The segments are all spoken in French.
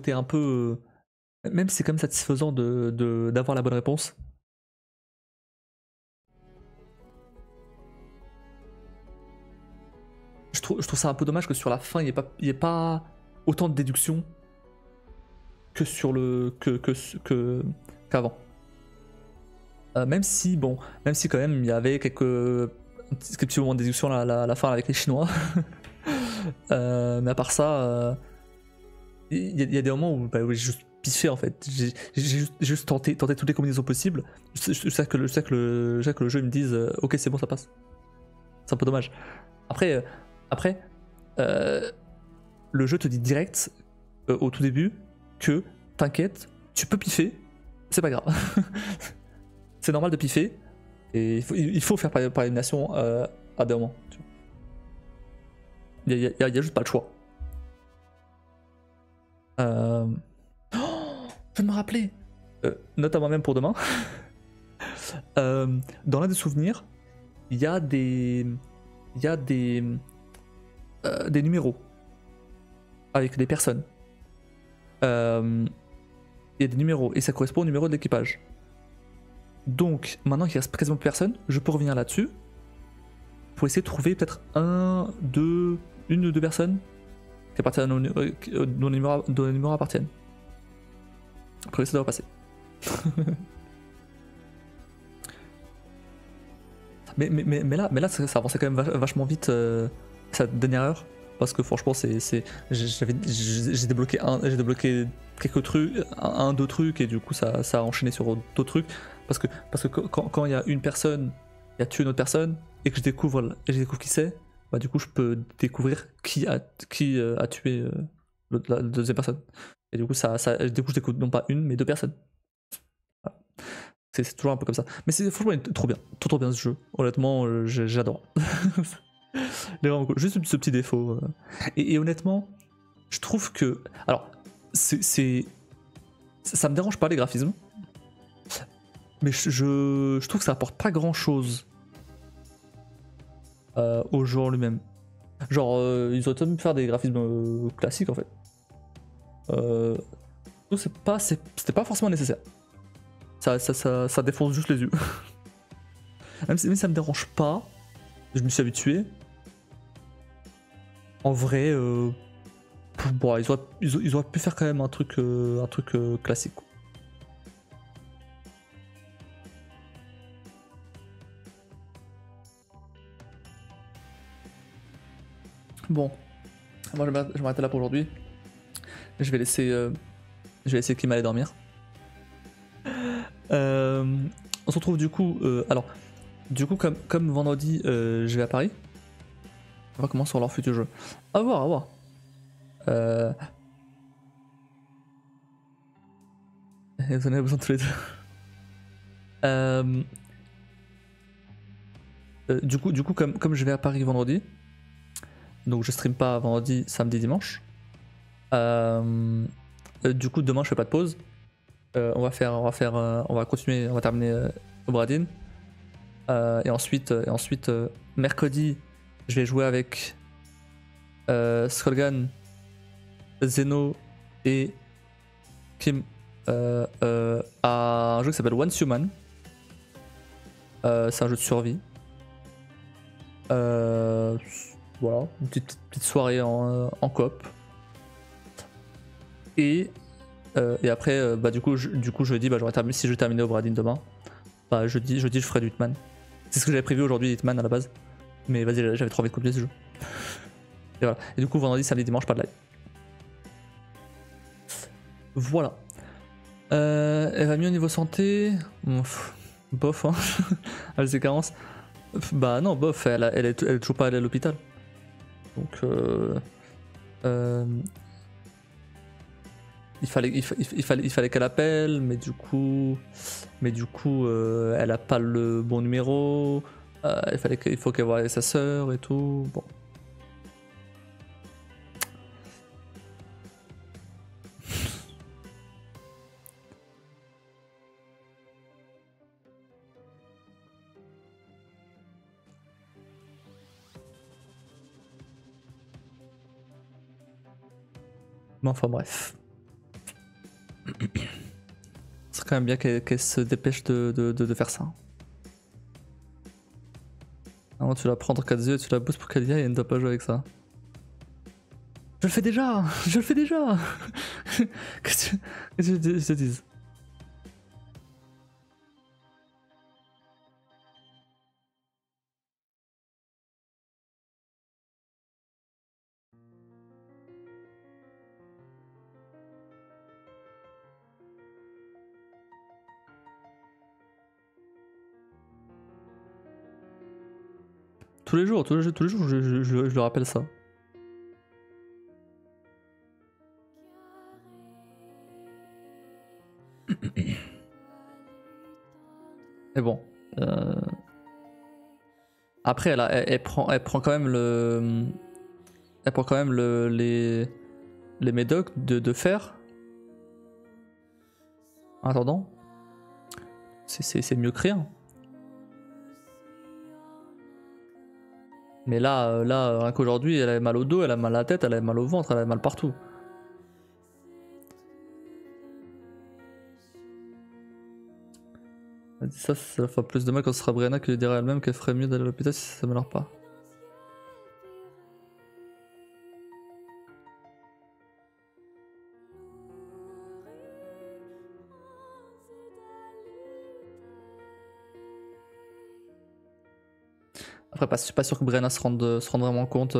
côté un peu. Même si c'est quand même satisfaisant d'avoir la bonne réponse. Je trouve ça un peu dommage que sur la fin, il n'y ait pas autant de déductions que sur le. Qu'avant. Même si, bon, même si quand même il y avait quelques petits moments de déduction à la fin avec les Chinois. Mais à part ça, il y a des moments où, où j'ai juste piffé en fait. J'ai juste tenté toutes les combinaisons possibles. Je sais que le jeu me dise ok c'est bon ça passe. C'est un peu dommage. Après, euh, le jeu te dit direct au tout début que t'inquiète, tu peux piffer, c'est pas grave. C'est normal de piffer et il faut faire par élimination à des moments. Il y a juste pas le choix. Je viens de me rappeler, note à moi-même pour demain. Dans l'un des souvenirs, il y a des numéros avec des personnes. Il y a des numéros et ça correspond au numéro de l'équipage. Donc maintenant qu'il reste quasiment plus personne, je peux revenir là-dessus pour essayer de trouver peut-être une ou deux personnes qui appartiennent dont les numéros appartiennent. Après ça doit passer. mais là ça avançait quand même vachement vite cette dernière heure. Parce que franchement, j'ai débloqué quelques trucs, deux trucs, et du coup ça a enchaîné sur d'autres trucs. Parce que quand il y a une personne qui a tué une autre personne, et que je découvre qui c'est, bah du coup je peux découvrir qui a tué la deuxième personne. Et du coup, du coup je découvre non pas une, mais deux personnes. Voilà. C'est toujours un peu comme ça. Mais c'est franchement trop bien, trop bien ce jeu. Honnêtement, j'adore. Il est vraiment cool. Juste ce petit défaut. Et honnêtement, je trouve que. Alors, ça me dérange pas les graphismes, mais je trouve que ça apporte pas grand chose au jeu en lui-même. Genre, ils auraient pu faire des graphismes classiques en fait. C'était pas forcément nécessaire. Ça défonce juste les yeux. Même si ça me dérange pas, je me suis habitué. En vrai, bon, ils auraient pu faire quand même un truc classique. Quoi. Bon, moi je vais m'arrêter là pour aujourd'hui. Je vais laisser Kim aller dormir. On se retrouve du coup. Alors, du coup, comme vendredi, je vais à Paris. On va commencer sur leur futur jeu. À voir, à voir. Vous en avez besoin tous les deux. Du coup comme je vais à Paris vendredi, donc je stream pas vendredi, samedi, dimanche. Du coup, demain je fais pas de pause. On va continuer, on va terminer Obradin. Et ensuite, mercredi, je vais jouer avec Skullgan, Zeno et Kim à un jeu qui s'appelle Once Human. C'est un jeu de survie. Voilà, une petite soirée en coop. Et après, bah, du coup, jeudi, bah, si je terminais Obradin demain, bah, jeudi, je ferai du Hitman. C'est ce que j'avais prévu aujourd'hui, Hitman à la base. Mais vas-y, j'avais trop envie de copier ce jeu. Et voilà. Et du coup, vendredi, samedi, dimanche, pas de live. Voilà. Elle va mieux au niveau santé. Bof, hein. Elle a ses carences. Bah non, bof, elle est toujours pas allée à l'hôpital. Donc, il fallait qu'elle appelle, mais du coup, elle a pas le bon numéro. Il faut qu'elle voie avec sa sœur et tout. Bon. Mais enfin bref. C'est quand même bien qu'elle se dépêche de faire ça. Avant, tu vas prendre Kazuya et tu la boostes pour qu'elle y aille et elle ne doit pas jouer avec ça. Je le fais déjà. Je le fais déjà. Qu'est-ce que je te dise? Tous les jours, je le rappelle ça. Mais bon. Après, elle prend quand même le. Elle prend quand même les médocs de fer. En attendant. C'est mieux que rien. Mais là, rien qu'aujourd'hui, elle a mal au dos, elle a mal à la tête, elle a mal au ventre, elle a mal partout. Ça fera plus de mal quand ce sera Brianna qui lui dira elle-même qu'elle ferait mieux d'aller à l'hôpital si ça m'améliore pas. Après, je suis pas sûr que Brianna se rende vraiment compte.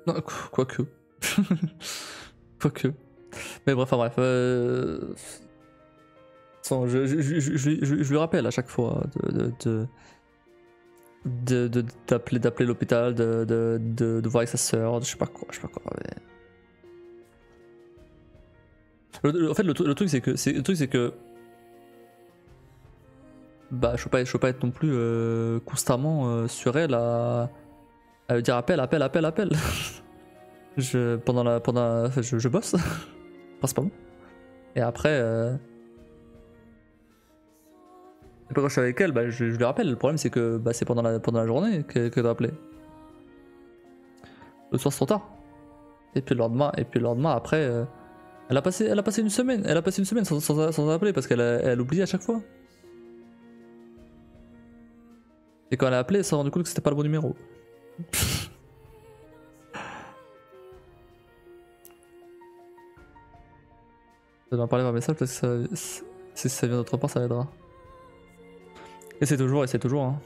Non, quoique. Quoique. Mais bref, enfin bref. Je lui rappelle à chaque fois d'appeler l'hôpital, de voir avec sa soeur, je sais pas quoi. Mais... En fait, le truc c'est que bah je peux pas être non plus constamment sur elle à lui dire appelle. Je bosse principalement. Et après quand je suis avec elle, bah, je lui rappelle. Le problème c'est que bah, c'est pendant la journée qu'elle doit appeler. Le soir c'est trop tard. Et puis le lendemain après, elle a passé une semaine. Sans appeler parce qu'elle oublie à chaque fois. Et quand elle a appelé, elle s'est rendu compte que c'était pas le bon numéro. Je vais en parler par message parce que si ça vient d'autre part, ça l'aidera. Et c'est toujours. Hein.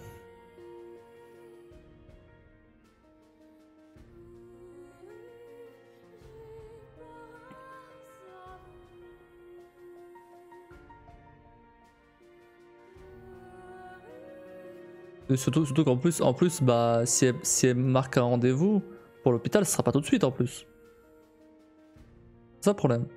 Et surtout qu'en plus, bah, si elle marque un rendez-vous pour l'hôpital, ce sera pas tout de suite en plus. C'est ça le problème.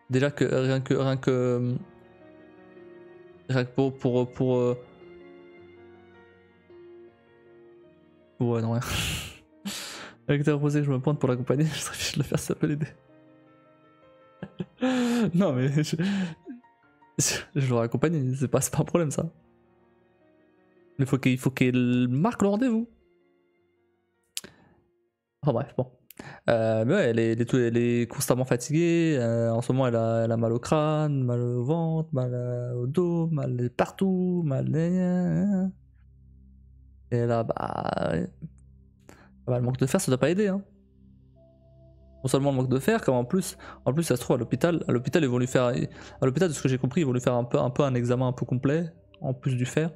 Déjà que rien que pour ouais non rien. Avec tes proposé que je me pointe pour l'accompagner, je serais fier de le faire, ça peut l'aider. Non mais je l'aurais accompagné, c'est pas un problème ça. Mais il faut qu'elle marque le rendez-vous. Enfin bref, bon. Mais ouais, elle est constamment fatiguée. En ce moment, elle a mal au crâne, mal au ventre, mal au dos, mal partout, mal. Et là, bah, le manque de fer, ça doit pas aider. Hein. Non seulement le manque de fer, comme en plus, ça se trouve à l'hôpital. À l'hôpital, ils vont lui faire. À l'hôpital, de ce que j'ai compris, ils vont lui faire un peu un examen un peu complet, en plus du fer.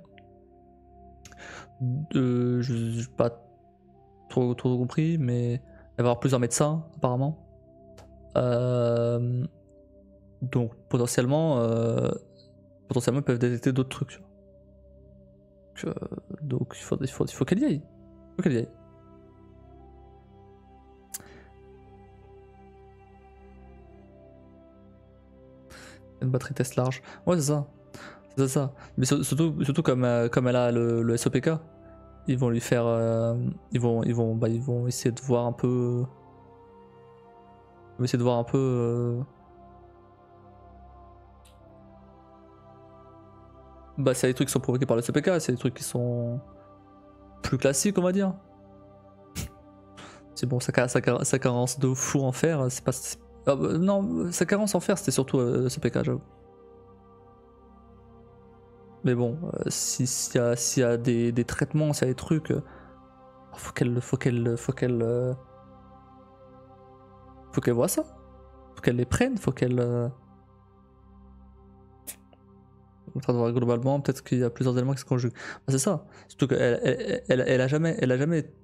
Je pas trop compris, mais il va y avoir plusieurs médecins apparemment. Donc potentiellement ils peuvent détecter d'autres trucs. Donc il faut qu'elle y aille. Une batterie test large. Ouais c'est ça. C'est ça. Mais surtout comme elle a le SOPK, ils vont lui faire. Ils vont essayer de voir un peu On va essayer de voir un peu. Bah, c'est des trucs qui sont provoqués par le CPK, c'est des trucs qui sont plus classiques, on va dire. C'est bon, sa carence de fou en fer, c'est pas. Ah bah, non, sa carence en fer, c'était surtout le CPK, j'avoue. Mais bon, s'il y a des traitements, s'il y a des trucs, faut qu'elle voit ça. Faut qu'elle les prenne, faut qu'elle. En train de voir globalement, peut-être qu'il y a plusieurs éléments qui se conjuguent. Ah, c'est ça. Surtout elle a jamais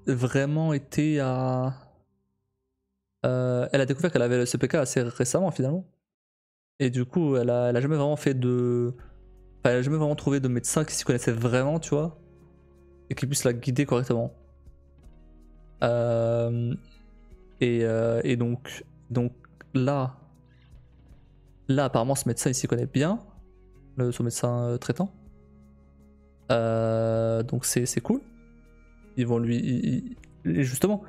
vraiment été à. Elle a découvert qu'elle avait le CPK assez récemment finalement. Et du coup, elle a jamais vraiment fait de. Enfin, elle a jamais vraiment trouvé de médecin qui s'y connaissait vraiment, tu vois. Et qui puisse la guider correctement. Et donc là, apparemment, ce médecin il s'y connaît bien, son médecin traitant. Donc c'est cool. Ils vont justement,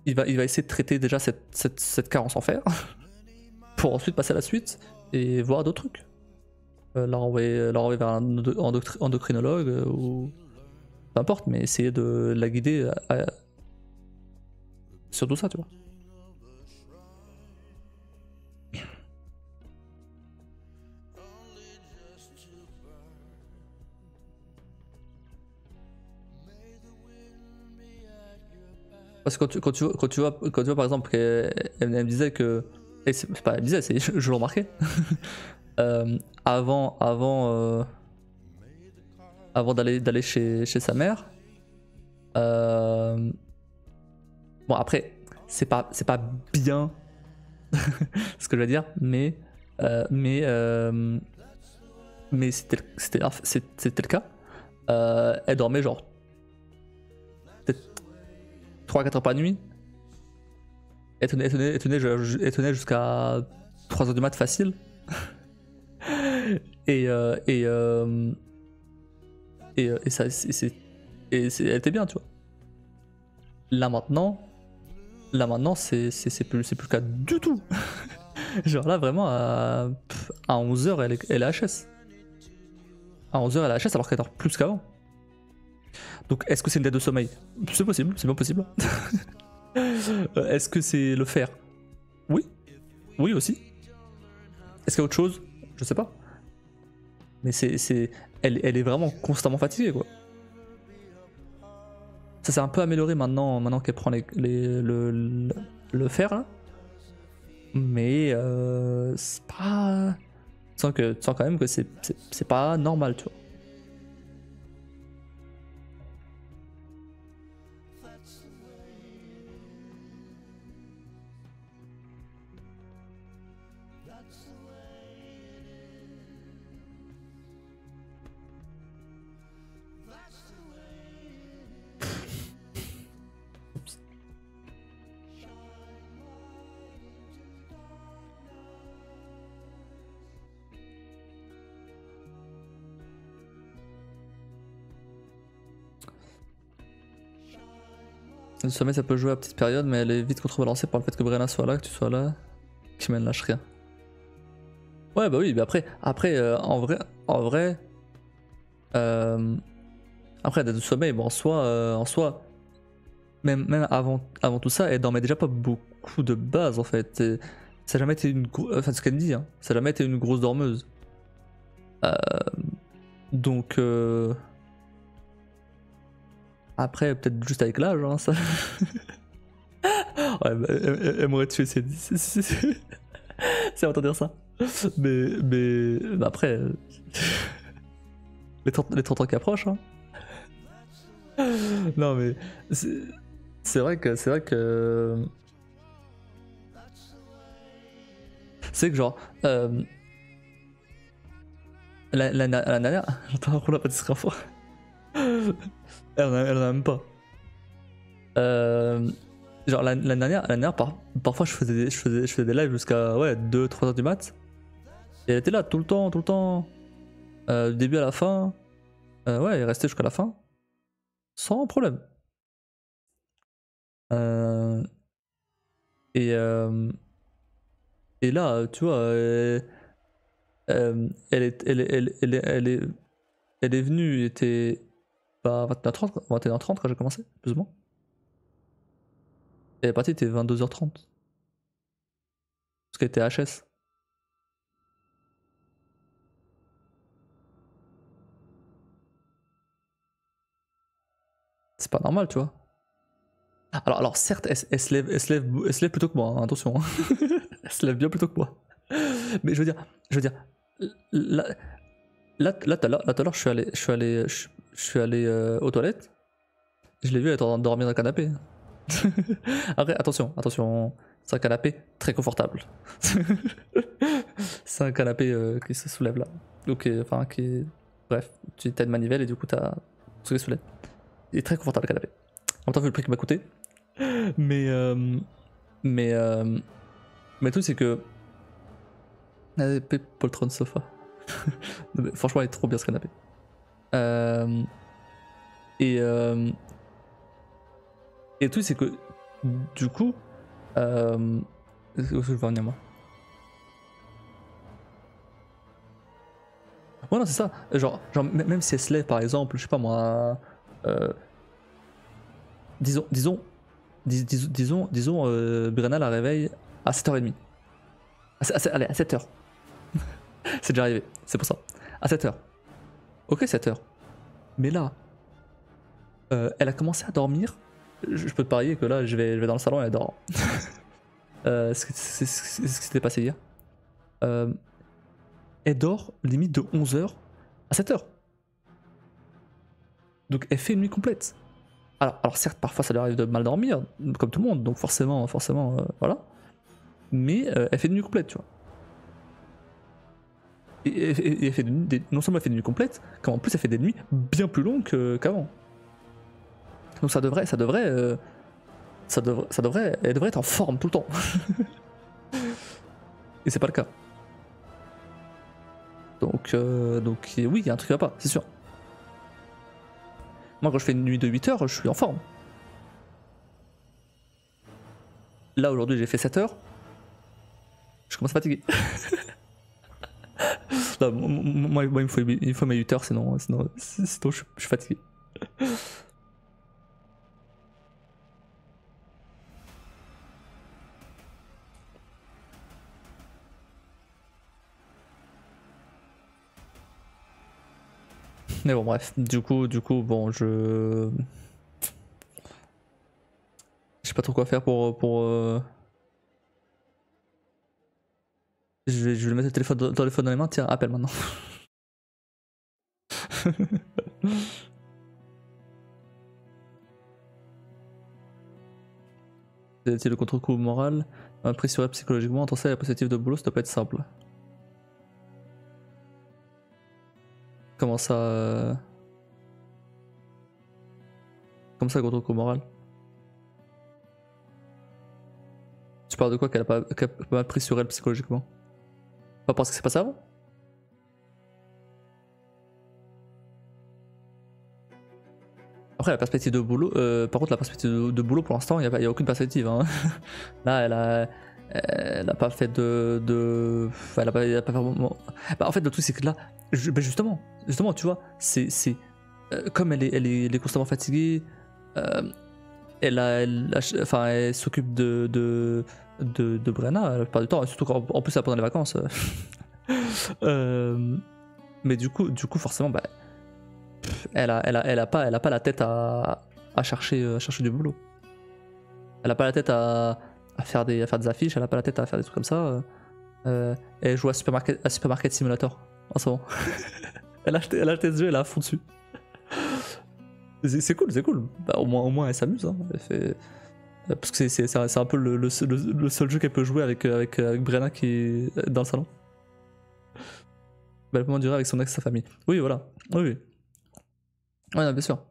il va essayer de traiter déjà cette carence en fer pour ensuite passer à la suite et voir d'autres trucs. La renvoyer vers un endocrinologue ou peu importe, mais essayer de la guider sur tout ça, tu vois. Parce que quand tu vois par exemple qu'elle me disait que. Et c'est pas elle me disait, je le remarquais. Avant d'aller chez sa mère. Bon après, c'est pas bien ce que je veux dire, mais c'était le cas. Elle dormait genre peut-être 3-4 heures par nuit. Elle tenait jusqu'à 3 heures du mat facile. Et ça, elle était bien, tu vois. Là maintenant, c'est plus le cas du tout. Genre là, vraiment, à 11h, elle est HS. À 11h, elle est HS alors qu'elle dort plus qu'avant. Donc, est-ce que c'est une dette de sommeil? C'est possible, c'est bien possible. Est-ce que c'est le fer? Oui. Oui aussi. Est-ce qu'il y a autre chose? Je sais pas. Mais elle est vraiment constamment fatiguée, quoi. Ça s'est un peu amélioré maintenant qu'elle prend le fer, là. Mais c'est pas. Tu sens quand même que c'est pas normal, tu vois. Le sommeil ça peut jouer à petite période, mais elle est vite contrebalancée par le fait que Brenna soit là, que tu sois là, qui mène lâche rien. Ouais bah oui, mais après en vrai, après dette de sommeil, bon en soi, même avant tout ça, elle dormait déjà pas beaucoup de base en fait. Ça a jamais été enfin ce qu'elle dit, hein, ça a jamais été une grosse dormeuse. Donc après peut-être juste avec l'âge, hein, ça. Ouais, bah, elle m'aurait tué si entend dire ça. Mais bah après, les 30 ans qui approchent. Hein. Non mais c'est vrai que c'est que genre la dernière, j'entends un rouleau à pâtisserie info. Elle en a même pas. Genre la dernière parfois je faisais des lives jusqu'à ouais 2-3 heures du mat. Et elle était là tout le temps. Du début à la fin. Ouais, elle est restée jusqu'à la fin. Sans problème. Euh, et Et là, tu vois, elle est venue, il était bah, 21h30 quand j'ai commencé, plus ou moins. Et elle est partie, il était 22h30. Parce qu'elle était HS. C'est pas normal, tu vois. Alors certes, elle se lève plutôt que moi, hein, attention. Hein. Elle se lève bien plutôt que moi. Mais je veux dire, là, tout à l'heure, je suis allé aux toilettes. Je l'ai vu, elle est en train de dormir dans le canapé. Après, attention, c'est un canapé très confortable. C'est un canapé qui se soulève là. Donc, enfin, bref, tu as une manivelle et du coup, t'as ce qui se soulève. Il est très confortable le canapé. En même temps, vu le prix qu'il m'a coûté. Mais, mais, euh, mais le truc, c'est que. Poltron sofa. Non, mais franchement, il est trop bien ce canapé. Euh, et, euh, et le truc, c'est que. Du coup. Où est-ce que je veux en venir, moi? Ouais, non, c'est ça. Genre, même si elle se lève, par exemple, je sais pas moi. Euh, disons, Brenna la réveille à 7h30. Allez, à 7h. C'est déjà arrivé, c'est pour ça. À 7h. Ok, 7h. Mais là, elle a commencé à dormir. Je peux te parier que là, je vais dans le salon et elle dort. C'est ce qui s'était passé hier. Euh, Elle dort limite de 11h à 7h. Donc elle fait une nuit complète. Alors certes, parfois ça lui arrive de mal dormir, comme tout le monde, donc forcément, voilà. Mais elle fait une nuit complète, tu vois. Et elle fait non seulement elle fait des nuits complètes, comme en plus elle fait des nuits bien plus longues qu'avant. Donc elle devrait être en forme tout le temps. Et c'est pas le cas. Donc oui, il y a un truc qui va pas, c'est sûr. Moi, quand je fais une nuit de 8 heures, je suis en forme. Là, aujourd'hui, j'ai fait 7 heures. Je commence à fatiguer. Là, moi, il me faut mes 8 heures, sinon je suis fatigué. Mais bon, bref. Du coup, bon, je sais pas trop quoi faire pour. Je vais mettre le téléphone dans les mains. Tiens, appelle maintenant. C'est le contre-coup moral. Pressuré psychologiquement, attention à la perspective de boulot, ça doit pas être simple. Comment ça. Comme ça, contre-coup moral. Tu parles de quoi qu'elle a pas pris sur elle psychologiquement? Pas parce que c'est passé avant? Après, la perspective de boulot, par contre, la perspective de boulot pour l'instant, il n'y a aucune perspective. Hein. Là, elle a pas fait elle a pas vraiment. Bah, en fait, le truc, c'est que là, bah, justement, tu vois, comme elle est constamment fatiguée, enfin, elle s'occupe de Brenna la plupart du temps, surtout en plus pendant les vacances. Euh, mais du coup, forcément, bah, elle a pas la tête à chercher du boulot. Elle a pas la tête à faire des affiches, elle a pas la tête à faire des trucs comme ça. Elle joue à Supermarket Simulator en ce moment. Elle a acheté ce jeu, elle a à fond dessus. C'est cool. Bah, au moins elle s'amuse. Hein. Parce que c'est un peu le seul jeu qu'elle peut jouer avec Brenna qui est dans le salon. Bah, elle peut m'endurer avec son ex et sa famille. Oui, voilà. Oui. Ouais, non, bien sûr.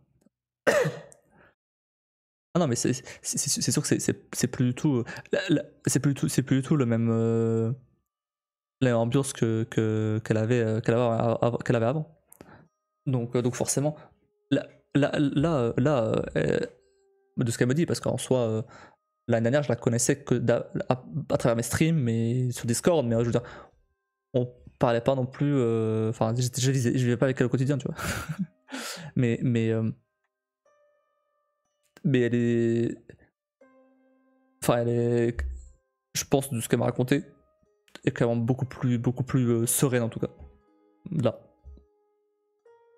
Ah non, mais c'est sûr que c'est plus du tout. C'est plus du tout le même. L'ambiance qu'elle avait avant. Donc forcément, là, de ce qu'elle me dit, parce qu'en soi, L'année dernière, je la connaissais que à travers mes streams, mais sur Discord, mais je veux dire, on parlait pas non plus. Enfin, je vivais pas avec elle au quotidien, tu vois. mais, mais, euh, mais elle est. Enfin, elle est. Je pense de ce qu'elle m'a raconté, est clairement beaucoup plus sereine en tout cas. Là.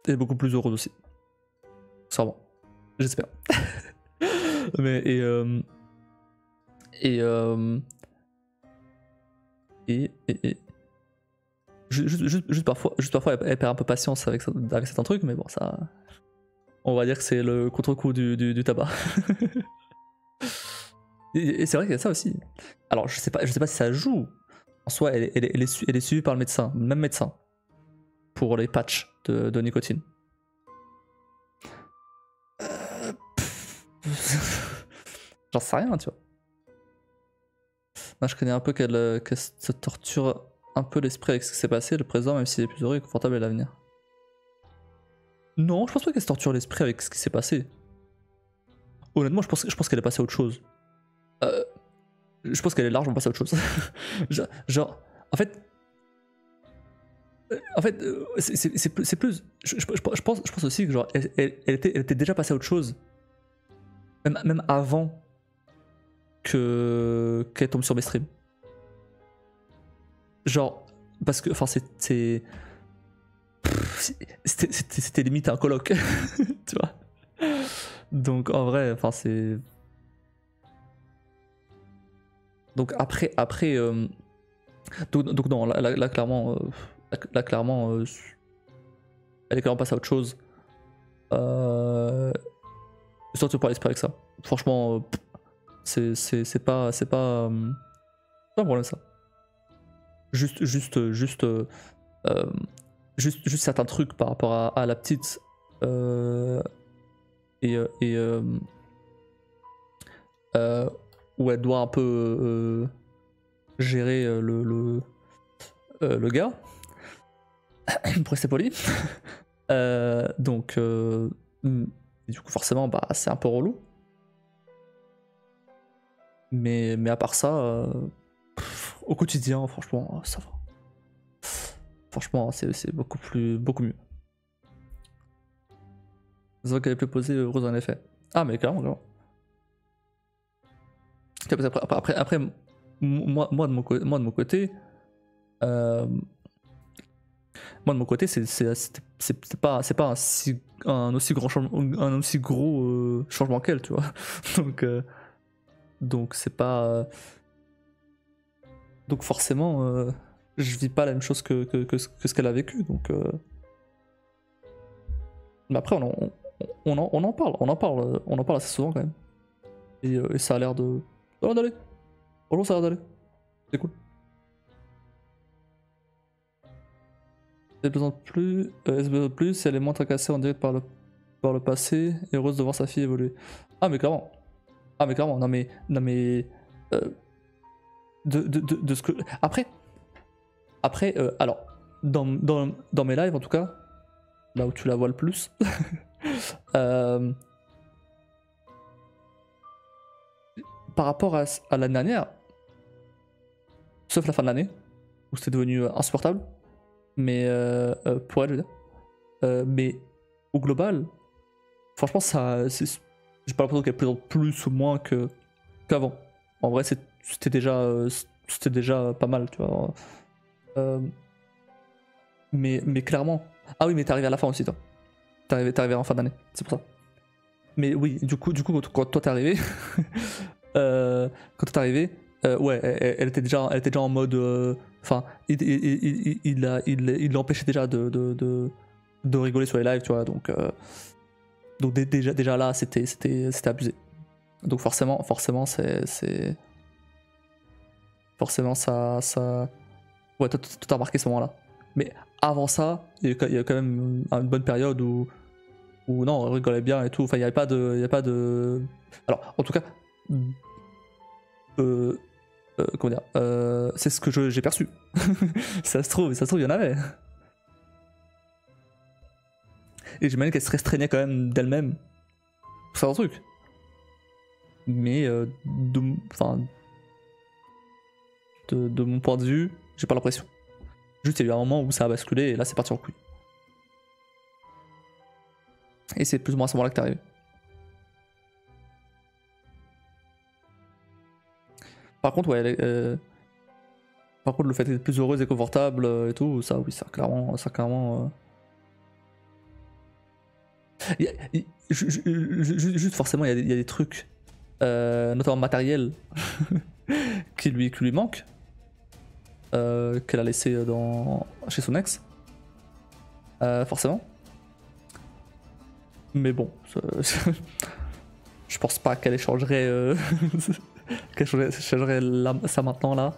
Et beaucoup plus heureuse aussi. Sûrement. J'espère. mais et, euh, et juste parfois elle perd un peu patience avec certains trucs, mais bon, ça. On va dire que c'est le contre-coup du tabac. et c'est vrai qu'il y a ça aussi. Alors, je sais pas si ça joue. En soi, elle est suivie par le médecin, le même médecin, pour les patchs de nicotine. J'en sais rien, tu vois. Moi, je connais un peu qu'elle se torture un peu l'esprit avec ce qui s'est passé, le présent, même s'il est plus heureux et confortable à l'avenir. Non, je pense pas qu'elle se torture l'esprit avec ce qui s'est passé. Honnêtement, je pense qu'elle est passée à autre chose. Je pense qu'elle est largement passée à autre chose. genre, en fait, c'est plus. Je pense aussi que genre, elle était déjà passée à autre chose, même avant qu'elle tombe sur mes streams. Genre, parce que, enfin, c'était limite un colloque, tu vois. Donc en vrai, enfin c'est. Donc après, donc non, là clairement, elle est clairement passée à autre chose. Surtout par l'esprit avec ça. Franchement, c'est pas pas un problème ça. Juste certains trucs par rapport à la petite et où elle doit un peu gérer le gars pour rester poli. Donc du coup forcément bah c'est un peu relou, mais à part ça au quotidien franchement ça va. Franchement c'est beaucoup mieux. C'est vrai qu'elle est plus posée, heureuse en effet. Ah mais clairement. Après moi de mon côté c'est pas un aussi grand changement, un aussi gros changement qu'elle, tu vois. donc c'est pas donc forcément je vis pas la même chose que ce qu'elle a vécu, donc mais après on en parle assez souvent quand même, et ça a l'air de d'aller. Franchement ça a l'air d'aller, c'est cool. Elle plaisante plus, elle se plaisante plus, elle est moins tracassée en direct par le passé, et heureuse de voir sa fille évoluer. Ah mais clairement. Non mais de ce que. Après alors, dans mes lives en tout cas, là où tu la vois le plus, par rapport à l'année dernière, sauf la fin de l'année, où c'était devenu insupportable, mais pour elle, je veux dire. Mais au global, franchement, j'ai pas l'impression qu'elle plaisante plus ou moins qu'avant. En vrai, c'était déjà pas mal, tu vois. Mais clairement. Ah oui, mais t'es arrivé à la fin aussi, toi. T'es arrivé en fin d'année, c'est pour ça. Mais oui, du coup quand toi t'es arrivé, quand t'es arrivé, ouais, elle était déjà en mode. Enfin, il l'empêchait déjà de rigoler sur les lives, tu vois. Donc déjà là, c'était abusé. Donc forcément, forcément ça. Ouais, t'as remarqué ce moment-là. Mais avant ça, il y a quand même une bonne période où non, on rigolait bien et tout. Enfin, il n'y avait pas de. Alors, en tout cas, comment dire, c'est ce que j'ai perçu. ça se trouve, il y en avait. Et j'imagine qu'elle se restreignait quand même d'elle-même pour faire un truc. Mais enfin, de mon point de vue, j'ai pas l'impression. Juste, il y a eu un moment où ça a basculé et là, c'est parti en couille. Et c'est plus ou moins à ce moment-là que t'es arrivé. Par contre, ouais, par contre, le fait d'être plus heureuse et confortable et tout, ça, oui, ça clairement, juste forcément, il y a des trucs, notamment matériels, qui lui manquent, qu'elle a laissé chez son ex, forcément. Mais bon, je pense pas qu'elle échangerait, qu'elle changerait ça maintenant là,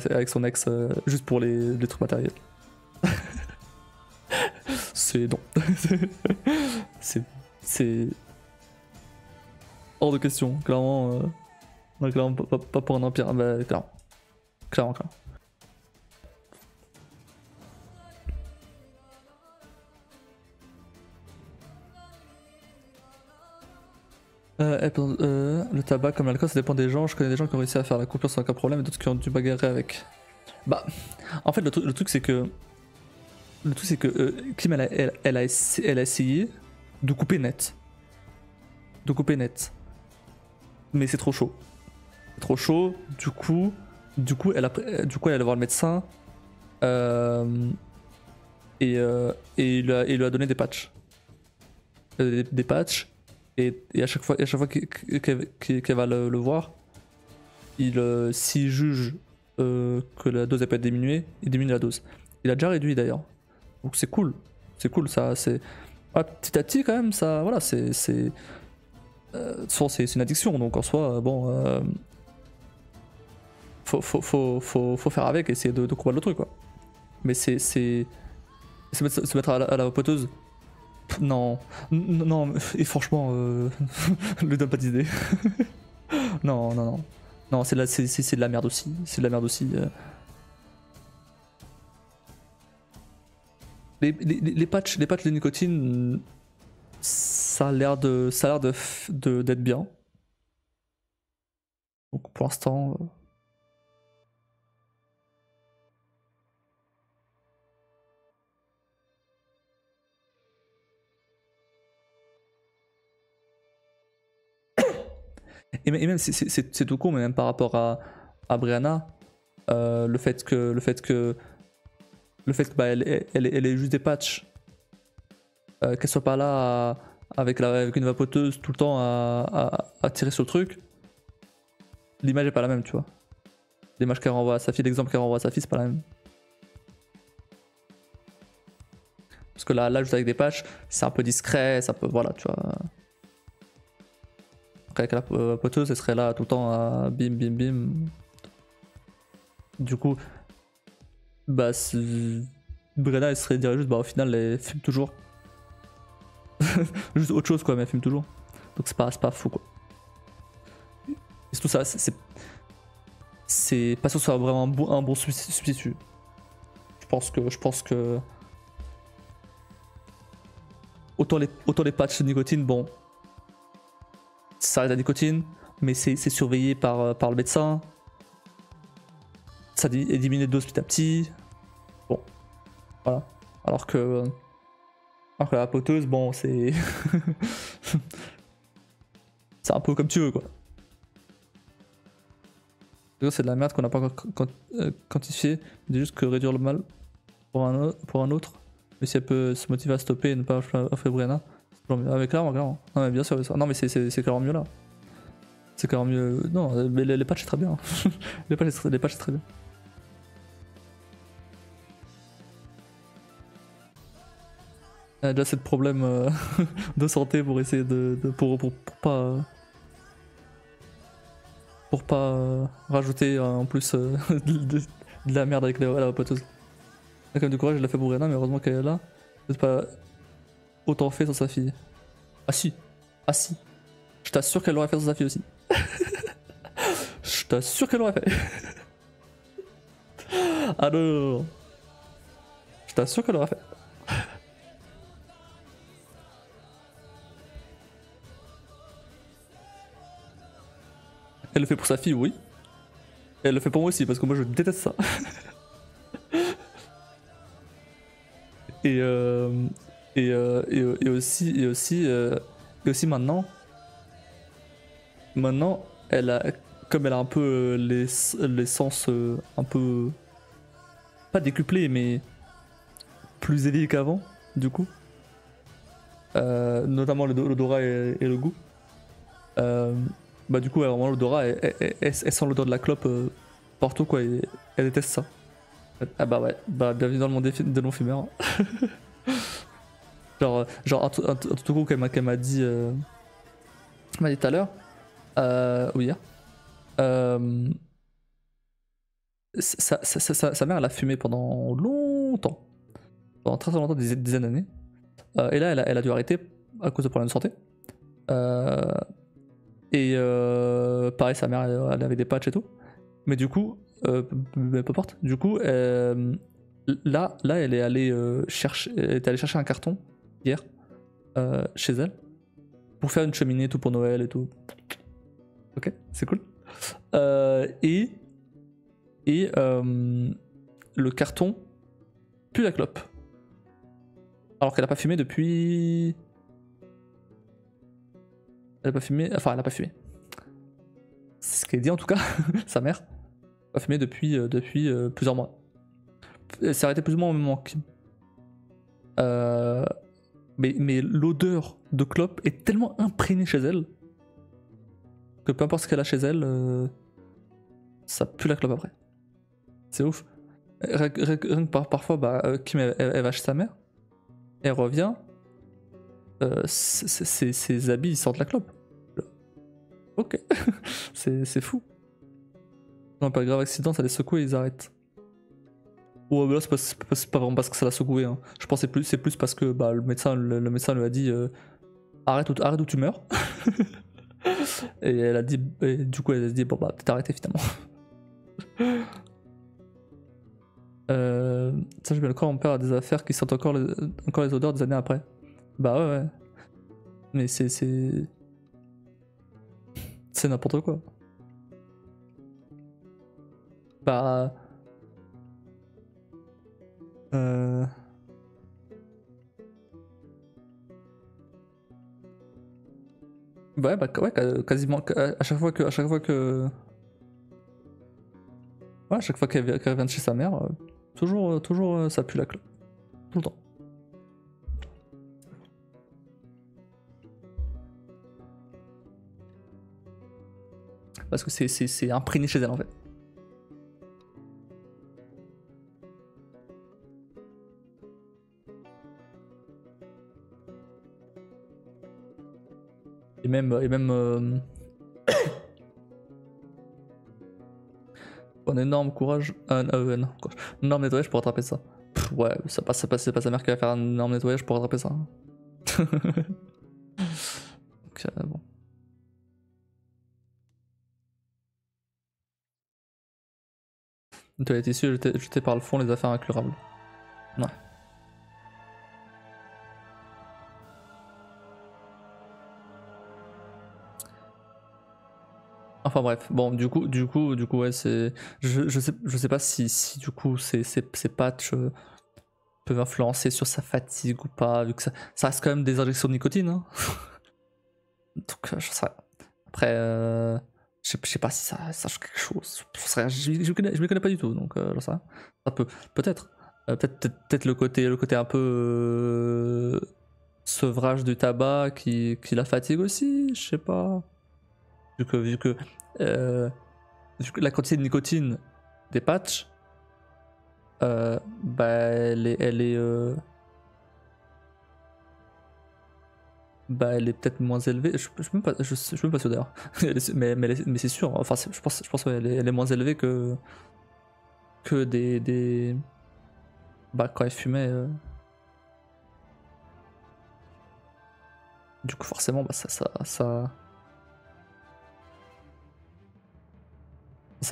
avec son ex, juste pour les trucs matériels. C'est non. c'est hors de question, clairement. Non, clairement pas pour un empire. Bah, clairement. Le tabac comme l'alcool, ça dépend des gens. Je connais des gens qui ont réussi à faire la coupure sans aucun problème et d'autres qui ont dû bagarrer avec. Bah, en fait, le truc c'est que. Kim, elle a essayé de couper net. Mais c'est trop chaud. Trop chaud, du coup, elle allait voir le médecin. Et il lui a donné des patchs. Des patchs. Et à chaque fois qu'elle va le voir, s'il juge que la dose elle peut être diminuée, il diminue la dose. Il a déjà réduit d'ailleurs. Donc c'est cool. C'est cool, ça. Petit à petit, quand même, ça. Voilà, c'est une addiction, donc en soi, bon. Faut faire avec, essayer de combattre le truc, quoi. Mais c'est. Se mettre à la vapoteuse. Non, non, et franchement, lui donne pas d'idée. Non. Non, c'est de la merde aussi. C'est de la merde aussi. Les patchs de nicotine, ça a l'air d'être bien. Donc pour l'instant. Et même c'est tout con, mais même par rapport à Brianna, le fait que bah, elle ait juste des patchs, qu'elle soit pas là avec une vapoteuse tout le temps à tirer sur le truc, l'image est pas la même, tu vois. L'image qu'elle renvoie à sa fille, l'exemple qu'elle renvoie à sa fille, c'est pas la même. Parce que là juste avec des patchs, c'est un peu discret, ça peut, voilà, tu vois. Après, avec la vapoteuse, elle serait là tout le temps à bim bim bim. Du coup, bah, Brenna, elle serait dirait juste, bah, au final, elle fume toujours. Juste autre chose, quoi, mais elle fume toujours. Donc c'est pas fou, quoi. Et tout ça, c'est pas sûr que ce soit vraiment un bon substitut. Je pense que autant les patchs de nicotine, bon, ça reste la nicotine, mais c'est surveillé par le médecin. Ça diminue les doses petit à petit. Bon, voilà. Alors que la poteuse, bon, c'est c'est un peu comme tu veux, quoi. C'est de la merde qu'on n'a pas encore quantifié. C'est juste que réduire le mal pour un autre. Mais si elle peut se motiver à stopper et ne pas faire Brianna, c'est toujours mieux. Ah, mais clairement. Non, mais bien sûr, non, mais c'est clairement mieux là. C'est clairement mieux. Non, mais les patchs, c'est très bien. les patchs, c'est très bien. Elle a déjà assez de problèmes de santé pour essayer pour pas rajouter en plus de la merde avec la vapoteuse. Elle a quand même du courage, elle l'a fait pour Rihanna, mais heureusement qu'elle est là. C'est pas autant fait sur sa fille. Ah si, je t'assure qu'elle l'aurait fait sur sa fille aussi. Je t'assure qu'elle l'aurait fait. Ah non. Je t'assure qu'elle l'aurait fait. Elle le fait pour sa fille, oui. Et elle le fait pour moi aussi, parce que moi je déteste ça. Et, et aussi maintenant, elle a, comme elle a un peu les sens un peu, pas décuplés, mais plus éveillés qu'avant, du coup. Notamment l'odorat et le goût. Bah du coup, vraiment, l'odorat, elle sent l'odeur de la clope partout, quoi, et elle déteste ça. Ah bah ouais, bah bienvenue dans le monde des non-fumeurs. Genre un truc gros qu'elle m'a dit tout à l'heure, ou hier. Euh, sa mère, elle a fumé pendant longtemps, pendant très très longtemps, des dizaines d'années. Et là, elle a dû arrêter à cause de problèmes de santé. Euh, pareil, sa mère, elle avait des patchs et tout. Mais du coup, peu importe. Du coup, là, elle est allée chercher un carton hier chez elle pour faire une cheminée tout pour Noël et tout. Ok, c'est cool. Et le carton pue la clope. Alors qu'elle a pas fumé depuis. Elle a pas fumé. Enfin, elle a pas fumé. C'est ce qu'elle dit en tout cas, sa mère. Elle a fumé depuis plusieurs mois. Elle s'est arrêtée plus ou moins au même moment que Kim. Mais l'odeur de clope est tellement imprégnée chez elle que peu importe ce qu'elle a chez elle, ça pue la clope après. C'est ouf. Rien que parfois, bah, Kim elle va chez sa mère, elle revient, ses habits ils sortent de la clope. Ok, c'est fou. Non, pas grave accident, ça les secoue et ils arrêtent. Ouais, mais là, c'est pas vraiment parce que ça l'a secoué. Hein. Je pense que c'est plus parce que bah, le médecin lui a dit arrête ou tu meurs. Et elle a dit, et du coup, elle a dit bon, bah, peut-être arrêter finalement. Ça, je mets le corps, mon père a des affaires qui sentent encore les odeurs des années après. Bah ouais, ouais. Mais c'est n'importe quoi. Bah. Ouais, bah ouais, quasiment à chaque fois que ouais, à chaque fois qu'elle revient de chez sa mère, toujours ça pue la clope. Tout le temps. Parce que c'est imprégné chez elle en fait. Et même un énorme courage, un énorme nettoyage pour rattraper ça. Pff, ouais, c'est pas sa mère qui va faire un énorme nettoyage pour rattraper ça. Hein. Donc, bon. Une toilette issue jetée par le fond, les affaires incurables. Ouais. Enfin bref, bon, du coup, ouais, c'est. Je sais pas si du coup ces patchs peuvent influencer sur sa fatigue ou pas, vu que ça reste quand même des injections de nicotine. Hein. Donc, je sais. Après, je sais pas si ça change quelque chose. Je m'y connais pas du tout, donc j'en sais rien. Ça peut-être. Peut-être le côté un peu sevrage du tabac qui la fatigue aussi, je sais pas. Vu que euh, la quantité de nicotine des patchs, bah bah elle est peut-être moins élevée. Je suis même pas, je suis même pas sûr d'ailleurs. Mais c'est sûr. Enfin, je pense ouais, elle est moins élevée que des bah quand elle fumait. Du coup, forcément, bah ça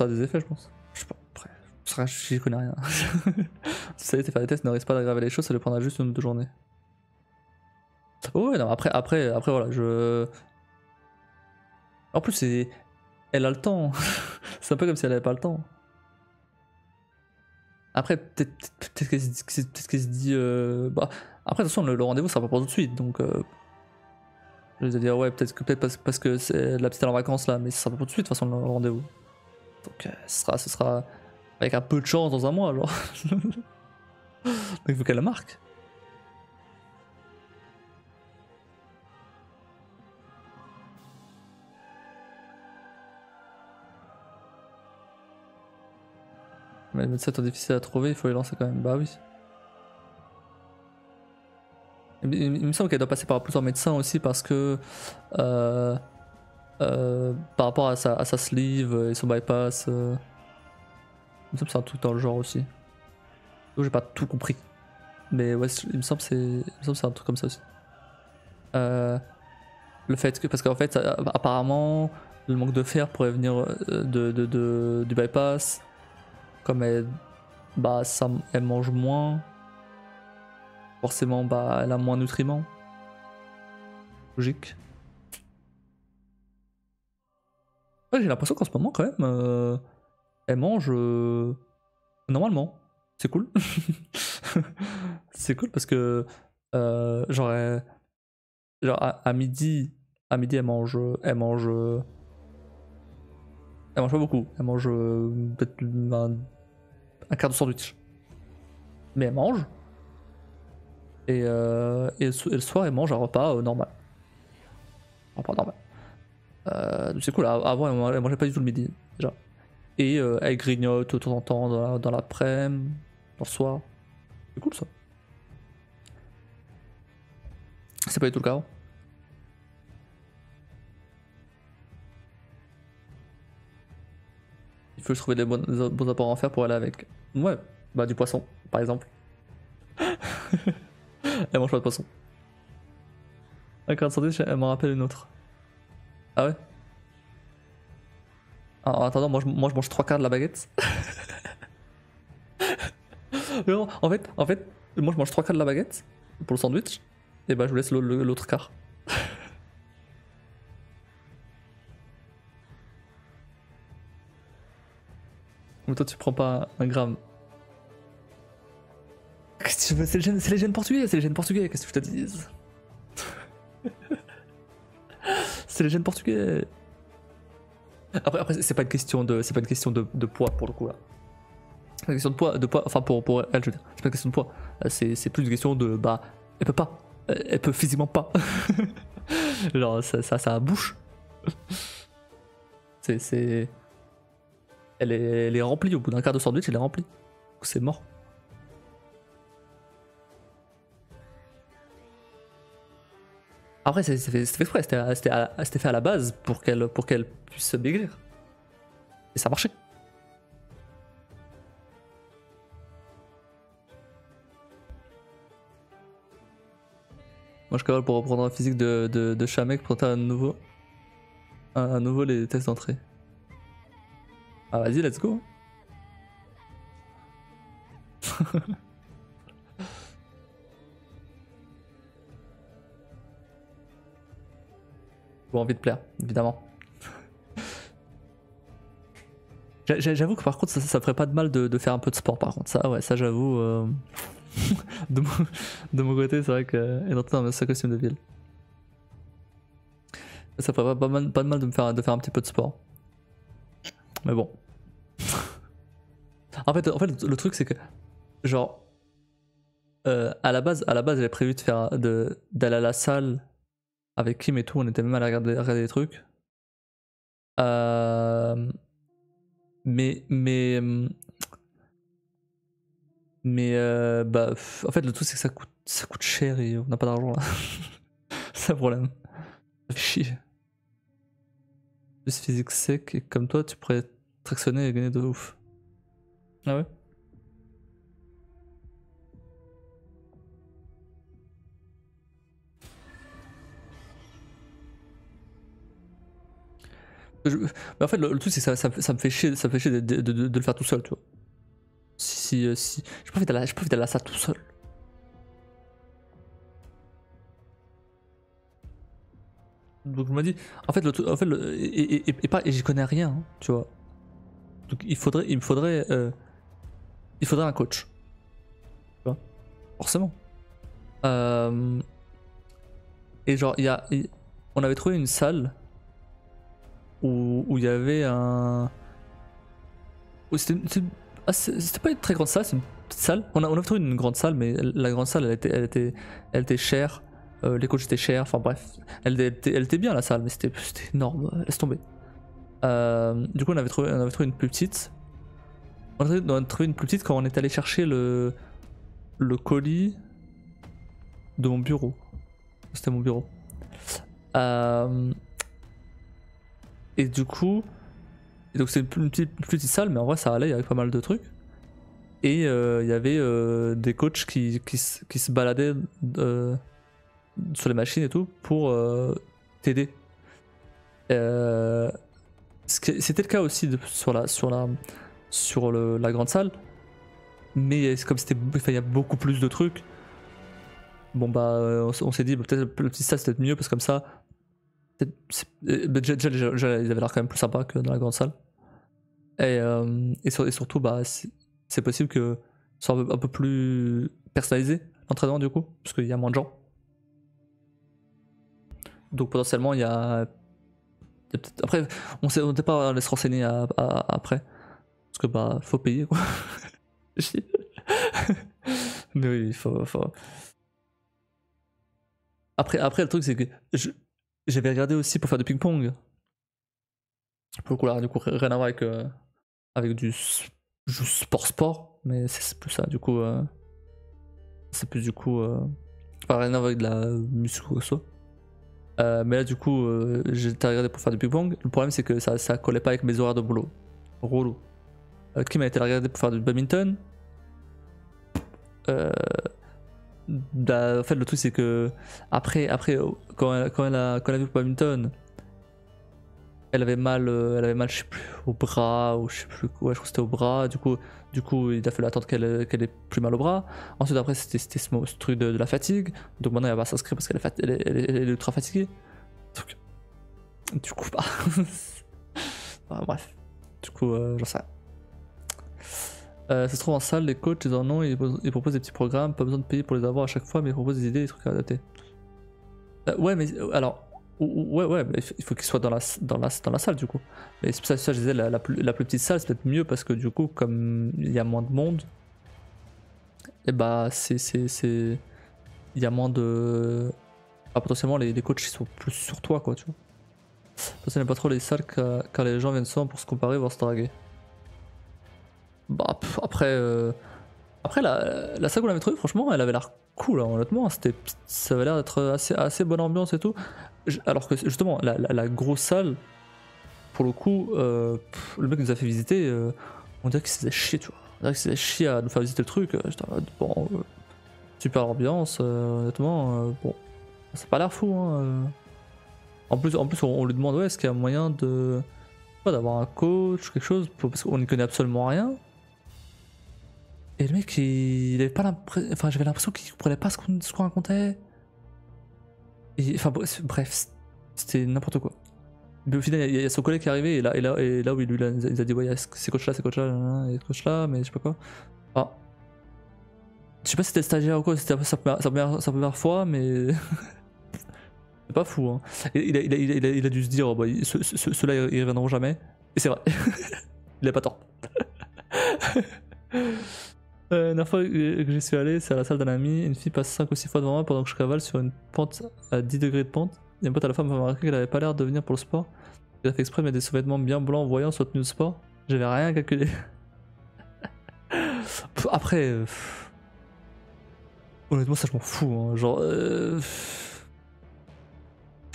a des effets, je pense. Je sais pas. Après, j'y connais rien. Si ça a été faire des tests, ne risque pas d'aggraver les choses, ça lui prendra juste une ou deux journées. Oh ouais, non, après, voilà, En plus, Elle a le temps. C'est un peu comme si elle avait pas le temps. Après, peut-être qu'elle se dit. Bah, après, de toute façon, le rendez-vous sera pas pour tout de suite. Donc, je vais dire, ouais, peut-être parce que la petite elle est en vacances là, mais ce sera pas pour tout de suite, de toute façon, le rendez-vous. Donc, ce sera avec un peu de chance dans un mois, genre. Donc, il faut qu'elle la marque. Mais les médecins sont difficiles à trouver, il faut les lancer quand même. Bah oui. Il me semble qu'elle doit passer par plusieurs médecins aussi parce que euh, par rapport à sa sleeve et son bypass, il me semble que c'est un truc dans le genre aussi. Donc j'ai pas tout compris. Mais ouais, il me semble que c'est un truc comme ça aussi. Le fait que, parce qu'en fait, apparemment, le manque de fer pourrait venir du bypass. Comme elle, bah, elle mange moins, forcément, bah, elle a moins de nutriments. Logique. Ouais, j'ai l'impression qu'en ce moment, quand même, elle mange normalement. C'est cool. C'est cool parce que, genre à midi, elle mange pas beaucoup. Elle mange peut-être un quart de sandwich. Mais elle mange. Et le soir, elle mange un repas normal. Un repas normal. C'est cool. Avant, elle mangeait pas du tout le midi, déjà. Et elle grignote de temps en temps dans l'après-midi, dans le soir. C'est cool ça. C'est pas du tout le cas avant. Il faut juste trouver des bons apports en fer pour aller avec. Ouais, bah du poisson, par exemple. Elle mange pas de poisson. Un quart de sandwich, elle m'en rappelle une autre. Ah ouais? En attendant, moi je mange 3 quarts de la baguette. Non, en fait, moi je mange 3 quarts de la baguette pour le sandwich. Et bah je vous laisse l'autre quart. Mais toi tu prends pas un gramme. Qu'est-ce que tu veux? C'est les gènes portugais, qu'est-ce que je te dise? C'est les gènes portugais. Après c'est pas une question de poids pour le coup là. C'est pas une question de poids, enfin pour elle je veux dire. C'est pas une question de poids. C'est plus une question de bah elle peut pas. Elle peut physiquement pas. Genre ça bouche. C'est. Elle est remplie au bout d'un quart de sandwich, elle est remplie. C'est mort. Après, c'était fait exprès, c'était fait à la base pour qu'elle puisse maigrir. Et ça marchait. Moi, je cavale pour reprendre un physique de Chamek pour faire à nouveau les tests d'entrée. Ah, vas-y, let's go. J'ai envie de plaire, évidemment. J'avoue que par contre, ça ferait pas de mal de faire un peu de sport, par contre. Ça, ouais, ça j'avoue. de, mon, de mon côté, c'est vrai que. Et d'entrer dans ce costume de ville. Ça ferait pas de mal de faire un petit peu de sport. Mais bon. En fait, le truc, c'est que. Genre. À la base, j'avais prévu d'aller à la salle avec Kim et tout. On était même allé regarder des trucs. Mais bah, en fait, le truc c'est que ça coûte cher et on n'a pas d'argent là. C'est un problème. Ça fait chier. Plus physique sec et comme toi, tu pourrais tractionner et gagner de ouf. Ah ouais? Mais en fait, le truc c'est que ça me fait chier, de le faire tout seul, tu vois. Si j'ai pas envie d'aller à la salle tout seul. Donc je me dis, en fait, et j'y connais rien, hein, tu vois. Donc il faudrait un coach, tu vois, forcément. Et genre, on avait trouvé une salle où il y avait un. C'était pas une très grande salle, c'est une petite salle. On a trouvé une grande salle, mais la grande salle, elle était chère. Les coachs étaient chers, enfin bref. Elle était bien la salle, mais c'était énorme, laisse tomber. Du coup, on avait trouvé une plus petite. On a trouvé une plus petite quand on est allé chercher le colis de mon bureau. C'était mon bureau. Et du coup, donc c'est une petite salle, mais en vrai ça allait, il y avait pas mal de trucs. Et il y avait des coachs qui se baladaient sur les machines et tout pour t'aider. C'était le cas aussi sur la grande salle, mais comme il y a beaucoup plus de trucs. Bon bah on s'est dit bah, peut-être le petit salle c'était mieux parce que comme ça déjà ils avaient l'air quand même plus sympa que dans la grande salle et surtout bah c'est possible que ce soit un peu plus personnalisé l'entraînement du coup parce qu'il y a moins de gens, donc potentiellement il y a peut-être après on n'était pas allé se renseigner après parce que bah faut payer quoi. Mais oui il faut. Après le truc c'est que j'avais regardé aussi pour faire du ping-pong. Pour le coup là du coup rien à voir avec du sport, mais c'est plus ça du coup. C'est plus du coup. Enfin rien à voir avec de la muscu ou ça. Mais là du coup j'étais regardé pour faire du ping-pong. Le problème c'est que ça collait pas avec mes horaires de boulot. Relou. Kim a été regardé pour faire du badminton. Bah, en fait le truc c'est que après quand elle a vu pour badminton, elle avait mal je sais plus au bras ou je sais plus quoi, je crois que c'était au bras, du coup il a fallu attendre qu'elle ait plus mal au bras. Ensuite après c'était ce truc de la fatigue, donc maintenant elle va s'inscrire parce qu'elle est ultra fatiguée, donc du coup bah bref, du coup j'en sais rien. Ça se trouve en salle, les coachs ils en ont, ils proposent des petits programmes, pas besoin de payer pour les avoir à chaque fois, mais ils proposent des idées, des trucs à adapter. Ouais, mais alors, ouais, mais il faut qu'ils soient dans la salle du coup. Mais c'est ça, je disais, la plus petite salle c'est peut-être mieux parce que du coup, comme il y a moins de monde, et bah il y a moins de. Ah, potentiellement les coachs ils sont plus sur toi quoi, tu vois. Ça n'aime pas trop les salles car les gens viennent souvent pour se comparer, voir se draguer. Bah après la salle qu'on avait trouvée franchement elle avait l'air cool hein, honnêtement, ça avait l'air d'être assez bonne ambiance et tout. Alors que justement la grosse salle pour le coup le mec nous a fait visiter, on dirait qu'il s'est chier tu vois. On dirait qu'il s'est chier à nous faire visiter le truc. J'étais en mode, bon super ambiance honnêtement bon ça a pas l'air fou hein. En plus on lui demande ouais est-ce qu'il y a moyen d'avoir un coach quelque chose parce qu'on n'y connaît absolument rien. Et le mec, il avait pas l'impression. Enfin, j'avais l'impression qu'il comprenait pas ce qu'on racontait. Enfin, bref, c'était n'importe quoi. Mais au final, il y a son collègue qui est arrivé, et là où il a dit, ouais, il y a ces coachs-là, il y a ce coach-là, mais je sais pas quoi. Ah. Je sais pas si c'était stagiaire ou quoi, c'était sa première fois, mais. C'est pas fou, hein. Il a dû se dire, oh, bah, ceux-là, ils reviendront jamais. Et c'est vrai. Il a pas tort. La dernière fois que j'y suis allé, c'est à la salle d'un ami. Une fille passe 5 ou 6 fois devant moi pendant que je cavale sur une pente à 10 degrés de pente. Et un pote à la femme m'a remarqué qu'elle avait pas l'air de venir pour le sport. Il a fait exprès de mettre des sous-vêtements bien blancs voyants sur tenue de sport. J'avais rien calculé. Après, honnêtement, ça je m'en fous. Hein. Genre, je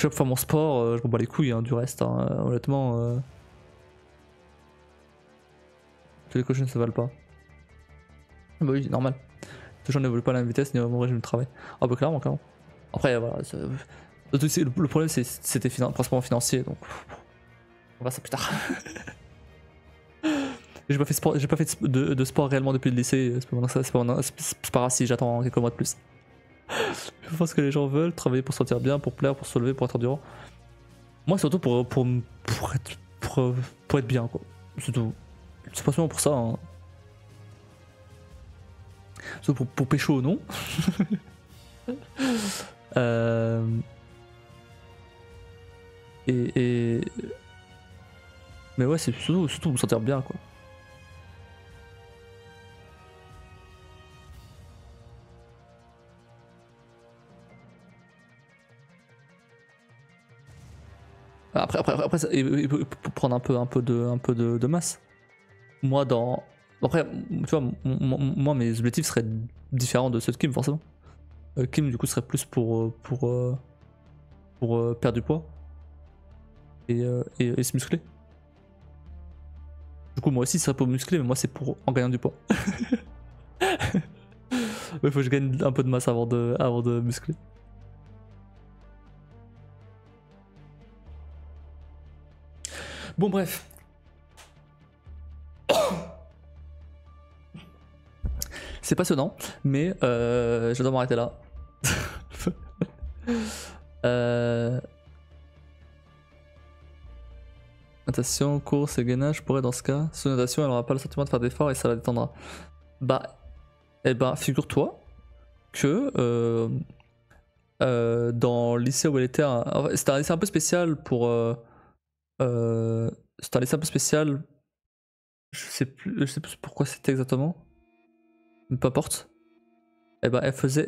vais faire mon sport, je m'en bats les couilles hein, du reste. Hein. Honnêtement, tous les cochons ne se valent pas. Bah oui, normal. Toujours n'évolue pas à la même vitesse ni au mon régime de travail. Ah bah clairement. Après voilà, le problème c'était principalement financier donc on va ça plus tard. J'ai pas fait de sport réellement depuis le lycée, c'est pas grave si j'attends quelques mois de plus. Je pense que les gens veulent travailler pour se sentir bien, pour plaire, pour se lever, pour être endurant. Moi, surtout pour être bien, quoi. C'est tout. C'est pas seulement pour ça. Hein. Surtout pour pécho, non. Et... Mais ouais, c'est surtout pour me sentir bien, quoi. Après pour prendre un peu de masse. Moi, après, tu vois, moi, mes objectifs seraient différents de ceux de Kim, forcément. Kim, du coup, serait plus pour perdre du poids et se muscler. Du coup, moi aussi, ce serait pour muscler, mais moi, c'est pour en gagnant du poids. Il faut que je gagne un peu de masse avant de muscler. Bon, bref. C'est passionnant, mais je dois m'arrêter là. Natation, course et gainage pourrait dans ce cas. Sous natation, elle n'aura pas le sentiment de faire d'efforts et ça la détendra. Bah, eh ben, figure-toi que dans le lycée où elle était, c'était un lycée un peu spécial pour. C'était un lycée un peu spécial. Je sais plus pourquoi c'était exactement. Mais peu importe. Eh ben, elle faisait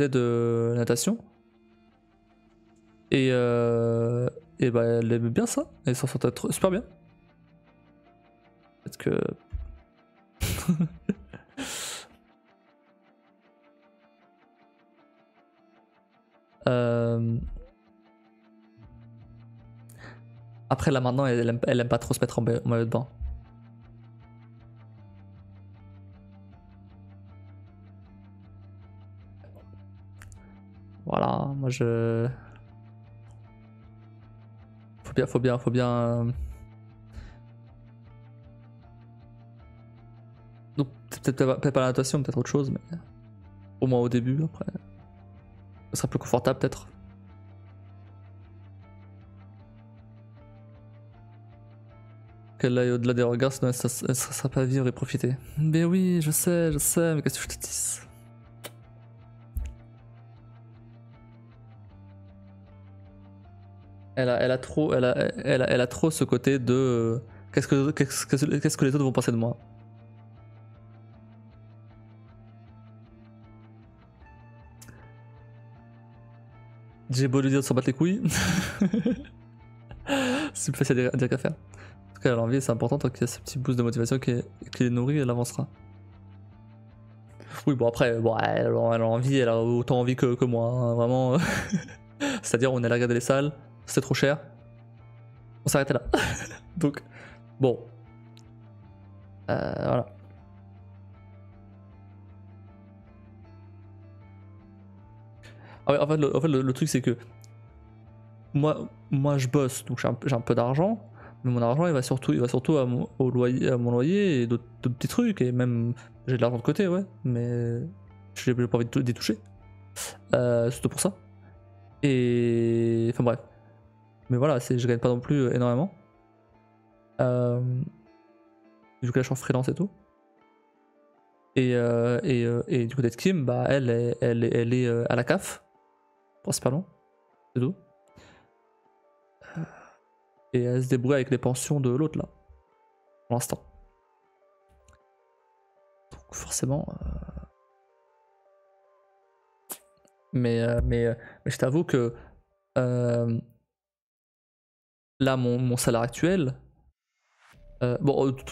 de natation. Et bah, elle aimait bien ça. Elle s'en sortait super bien. Peut-être que. Après, là maintenant, elle aime pas trop se mettre en maillot de bain. Voilà, moi je. Faut bien. Donc, peut-être pas la natation, peut-être autre chose, mais. Au moins au début, après. Ce sera plus confortable, peut-être. Qu'elle aille au-delà des regards, sinon elle ne sera pas vivre et profiter. Mais oui, je sais, mais qu'est-ce que je te dis? Elle a trop ce côté de qu'est-ce que les autres vont penser de moi. J'ai beau lui dire de s'en battre les couilles. C'est plus facile à dire qu'à faire. En tout cas, l'envie c'est important, tant qu'il y a ce petit boost de motivation qui est nourri, elle avancera. Oui, bon après, bon, elle a envie, elle a autant envie que moi, hein, vraiment. C'est-à-dire, on est allé regarder les salles, c'était trop cher. On s'arrêtait là. Donc, bon. Voilà. En fait, le truc, c'est que moi, je bosse, donc j'ai un peu d'argent, mais mon argent, il va surtout à mon loyer et d'autres petits trucs, et même j'ai de l'argent de côté, ouais, mais j'ai pas envie d'y toucher. Surtout pour ça. Et enfin bref. Mais voilà, je gagne pas non plus énormément. Du coup, là, je suis en freelance et tout. Et du côté de Kim, bah, elle est à la CAF, principalement. C'est tout. Et elle se débrouille avec les pensions de l'autre, là. Pour l'instant. Donc, forcément. Mais je t'avoue que. Là, mon salaire actuel. Bon, toute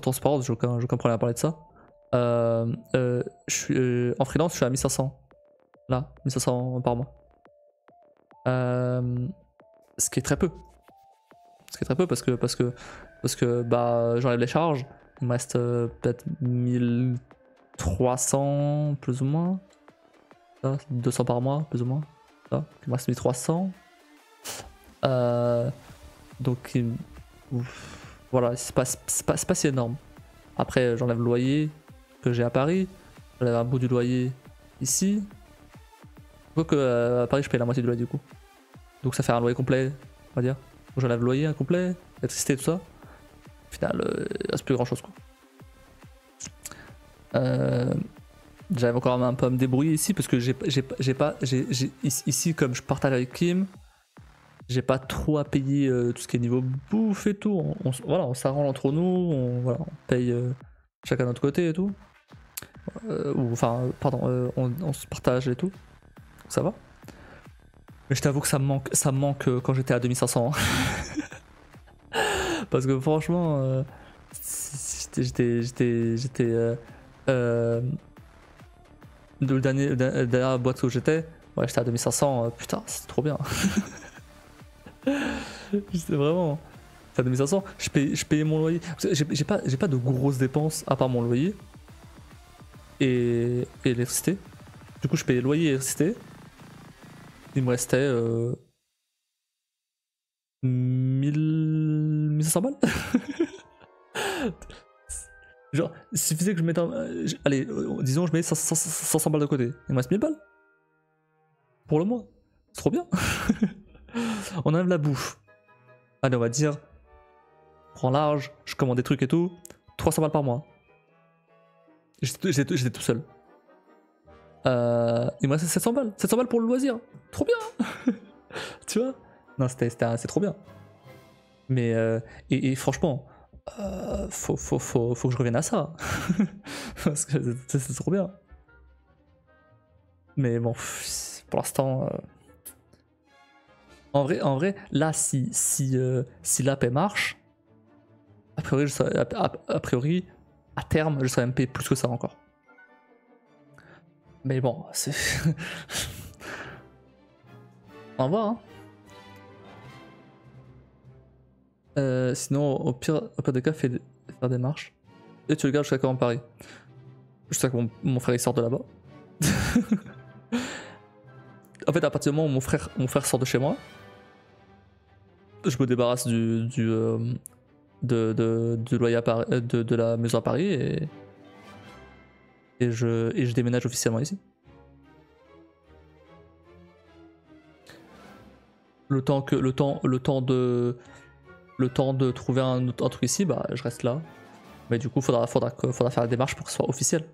transparence, j'ai aucun problème à parler de ça. Je suis en freelance, je suis à 1500. Là, 1500 par mois. Ce qui est très peu. Ce qui est très peu parce que bah, j'enlève les charges. Il me reste peut-être 1300 plus ou moins. Ça, 200 par mois plus ou moins. Ça, il me reste 1300. Donc voilà, c'est pas si énorme. Après, j'enlève le loyer que j'ai à Paris. J'enlève un bout du loyer ici. Quoique à Paris, je paye la moitié du loyer du coup. Donc ça fait un loyer complet va dire. Donc j'enlève le loyer incomplet, l'électricité, tout ça. Au final, il reste plus grand chose quoi. J'arrive encore un peu à me débrouiller ici parce que ici comme je partage avec Kim, j'ai pas trop à payer tout ce qui est niveau bouffe et tout. Voilà, on s'arrange entre nous, on paye chacun de notre côté et tout. On se partage et tout. Ça va. Mais je t'avoue que ça me manque quand j'étais à 2500. Parce que franchement, j'étais la dernière boîte où j'étais, ouais, j'étais à 2500, putain, c'est trop bien. J'étais vraiment à 2500, je payais mon loyer. J'ai pas de grosses dépenses à part mon loyer et l'électricité. Du coup, je payais loyer et électricité. Il me restait 1500 balles. Genre, il suffisait que je mette allez, disons, je mets 500 balles de côté. Il me reste 1000 balles. Pour le mois. C'est trop bien. On enlève la bouffe. Allez, on va dire, prends large, je commande des trucs et tout. 300 balles par mois. J'étais tout seul. Il me restait 700 balles. 700 balles pour le loisir. Trop bien. Tu vois? Non, c'est trop bien. Mais, et franchement, faut que je revienne à ça. Parce que c'est trop bien. Mais bon, pour l'instant... En vrai, là, si l'app marche, a priori, à terme, je serais même payé plus que ça encore. Mais bon, c'est... On va voir, hein. Sinon, au pire des cas, faire des marches. Et tu regardes jusqu'à quand Paris. Jusqu'à que mon frère il sort de là-bas. En fait, à partir du moment où mon frère sort de chez moi, je me débarrasse du loyer à Paris, de la maison à Paris et je déménage officiellement ici. Le temps de trouver un truc ici, bah je reste là. Mais du coup, faudra faire la démarche pour que ce soit officiel.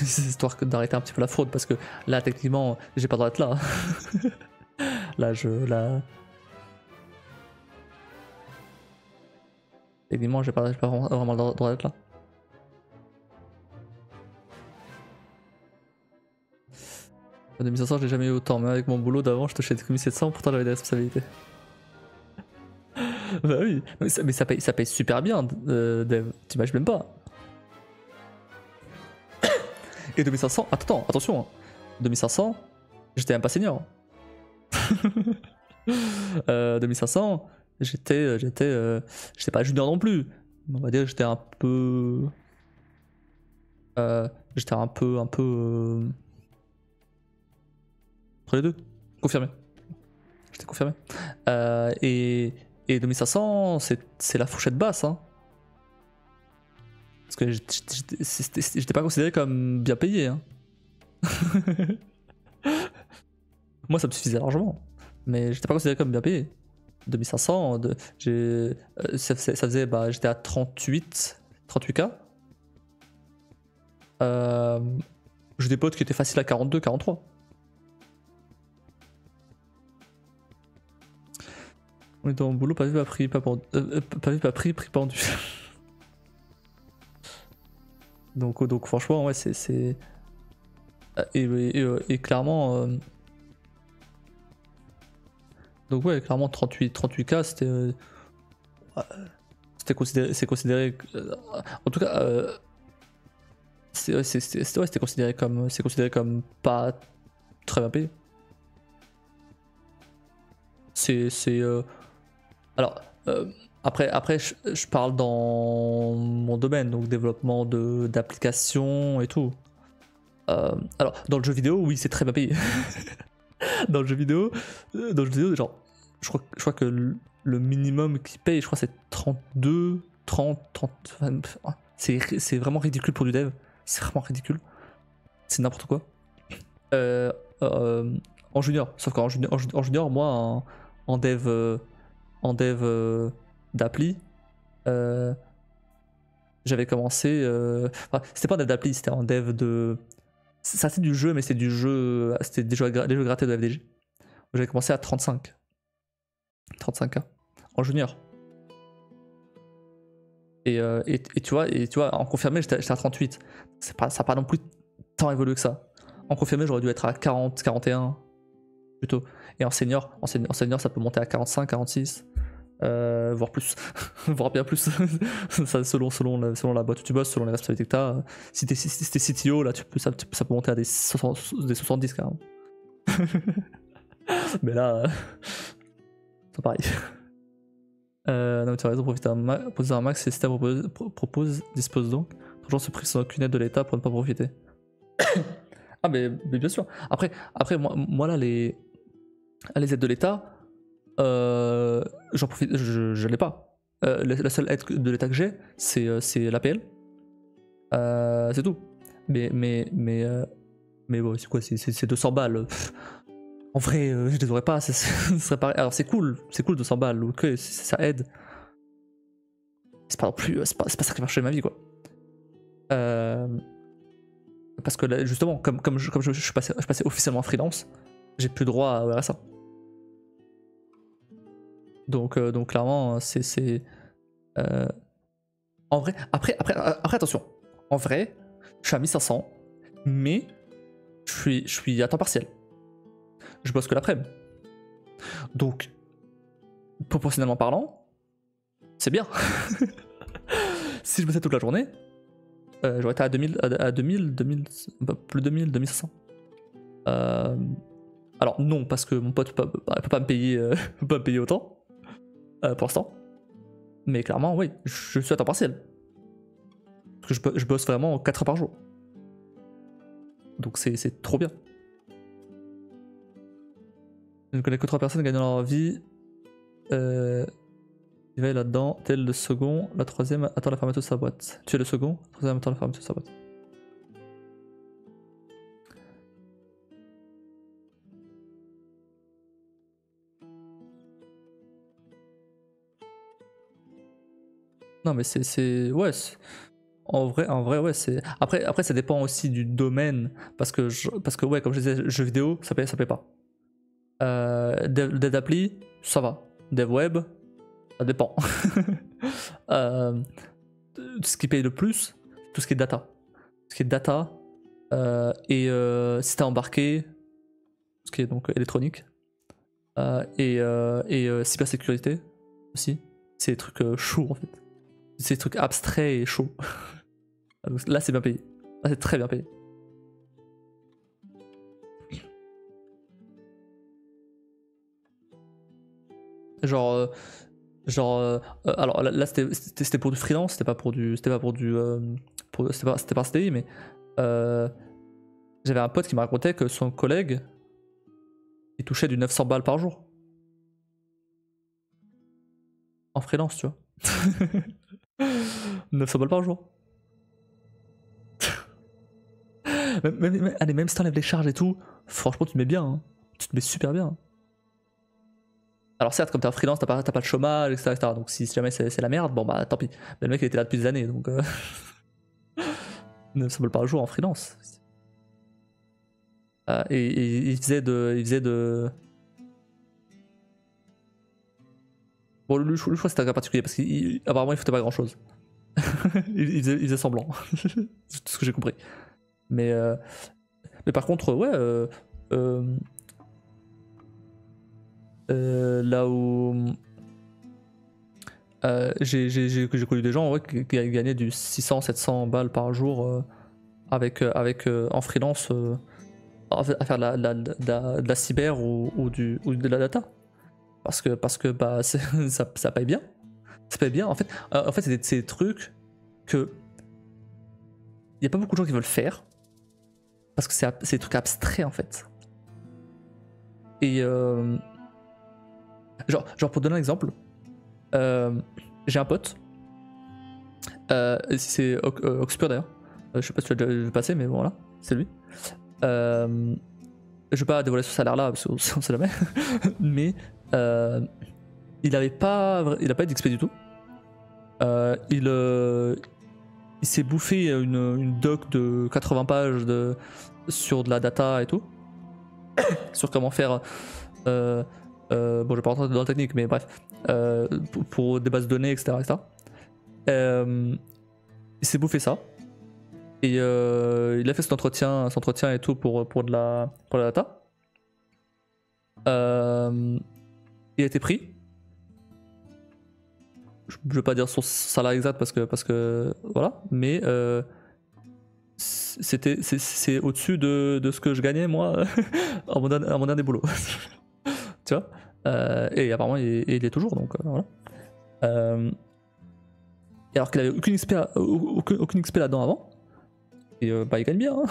Histoire d'arrêter un petit peu la fraude, parce que là, techniquement, j'ai pas le droit d'être là. Techniquement, j'ai pas vraiment le droit d'être là. En 2500, je l'ai jamais eu autant, mais avec mon boulot d'avant, je touchais 1700, pourtant j'avais des responsabilités. Bah oui, mais ça paye super bien, Dev, t'imagines même pas. Et 2500, attention, hein. 2500, j'étais même pas senior. 2500, j'étais pas junior non plus. On va dire que j'étais un peu... entre les deux, confirmé. J'étais confirmé. Et 2500, c'est la fourchette basse, hein. Parce que j'étais pas considéré comme bien payé, hein. Moi, ça me suffisait largement. Mais j'étais pas considéré comme bien payé. 2500, ça faisait, bah, j'étais à 38K. J'ai des potes qui étaient faciles à 42, 43. On est dans mon boulot, pas vu, pas pris, pas pendu. Pas vu, pas pris, prix pendu. donc franchement, ouais, c'est... Et clairement... Donc ouais, clairement 38K, c'est considéré... en tout cas... c'était considéré comme pas très bien payé. Alors, après je parle dans mon domaine, donc développement d'applications et tout. Alors, dans le jeu vidéo, oui, c'est très bien payé. Dans le jeu vidéo, genre, je crois que le minimum qui paye, je crois, c'est 32, 30. C'est vraiment ridicule pour du dev. C'est vraiment ridicule. C'est n'importe quoi. En junior, sauf qu'en junior, moi, en dev d'appli. J'avais commencé. Enfin, c'était pas en dev d'appli, c'était en dev de. Ça c'est du jeu, mais c'est du jeu. C'était des jeux grattés de FDJ. J'avais commencé à 35. 35K. En junior. Et tu vois, en confirmé, j'étais à 38. Ça n'a pas non plus tant évolué que ça. En confirmé, j'aurais dû être à 40, 41 plutôt. Et en senior, ça peut monter à 45, 46, voire plus, voire bien plus. Ça, selon la boîte où tu bosses, selon les responsabilités que tu as. Si t'es CTO, là, ça peut monter à des 70 quand même. Mais là, c'est pareil. Non, mais tu as raison, profiter un max, les systèmes disposent donc. Toujours se priver sans aucune aide de l'État pour ne pas profiter. Ah, mais bien sûr. Après moi là, les aides de l'État, j'en profite, je l'ai pas. La seule aide de l'État que j'ai, c'est l'APL. C'est tout. Mais bon, c'est quoi, c'est 200 balles. Pff. En vrai, je les aurais pas, ce serait pareil. Alors c'est cool 200 balles, ok, ça aide. C'est pas non plus, c'est pas ça qui va changer ma vie, quoi. Parce que là, justement, comme je suis passé officiellement freelance, j'ai plus droit à RSA. Donc clairement, c'est en vrai. Après, attention. En vrai, je suis à 1500, mais je suis à temps partiel. Je bosse que l'après-midi. Donc, proportionnellement parlant, c'est bien. Si je bossais toute la journée, j'aurais été à 2000, plus de 2500. Alors non, parce que mon pote peut pas me payer, autant, pour l'instant. Mais clairement, oui, je suis à temps partiel. Parce que je bosse vraiment 4 heures par jour. Donc c'est trop bien. Je ne connais que 3 personnes gagnant leur vie. Il va là-dedans, tel le second, la troisième attend la fermeture de sa boîte. Tu es le second, la troisième attend la fermeture de sa boîte. Non mais c'est ouais. En vrai ouais, c'est après ça dépend aussi du domaine parce que ouais, comme je disais, jeux vidéo ça plaît pas. Dev d'appli ça va. Dev web ça dépend. Ce qui paye le plus, tout ce qui est data. Ce qui est data et système embarqué, ce qui est donc électronique et cybersécurité aussi. C'est des trucs chauds en fait. C'est des trucs abstraits et chauds. Là c'est bien payé. Là c'est très bien payé. Genre alors là c'était pour du freelance, c'était pas pour du c'était pas un CDI, mais j'avais un pote qui me racontait que son collègue il touchait du 900 balles par jour en freelance, tu vois. 900 balles par jour. Même si t'enlèves les charges et tout, franchement tu te mets bien, hein. Tu te mets super bien. Alors certes, comme t'es en freelance, t'as pas de chômage, etc. Donc si jamais c'est la merde, bon bah tant pis. Mais le mec il était là depuis des années, donc 900 balles par jour en freelance. Et il faisait de... Bon, lui, je crois que c'était un cas particulier parce qu'apparemment il foutait pas grand chose. il faisait semblant. C'est tout ce que j'ai compris. Mais par contre, ouais, là où j'ai connu des gens, ouais, qui gagnaient du 600-700 balles par jour avec en freelance à faire de la cyber ou de la data. Parce que bah, ça paye bien. Ça paye bien. En fait c'est des trucs que il n'y a pas beaucoup de gens qui veulent faire. Parce que c'est des trucs abstraits en fait. Et genre pour donner un exemple, j'ai un pote, c'est Oxpur d'ailleurs, je sais pas si tu l'as déjà vu passer, mais bon voilà, c'est lui. Je vais pas dévoiler ce salaire là parce qu'on sait jamais, mais il a pas d'XP du tout. Il s'est bouffé une doc de 80 pages sur de la data et tout, sur comment faire. Bon, je vais pas rentrer dans la technique, mais bref, pour des bases de données, etc. Il s'est bouffé ça. Et il a fait son entretien et tout pour la data. Il a été pris. Je veux pas dire son salaire exact parce que voilà, mais c'est au-dessus de ce que je gagnais moi à mon dernier boulot. Tu vois, et apparemment il est toujours, donc voilà. Et alors qu'il avait aucune XP là-dedans avant, et bah il gagne bien, hein.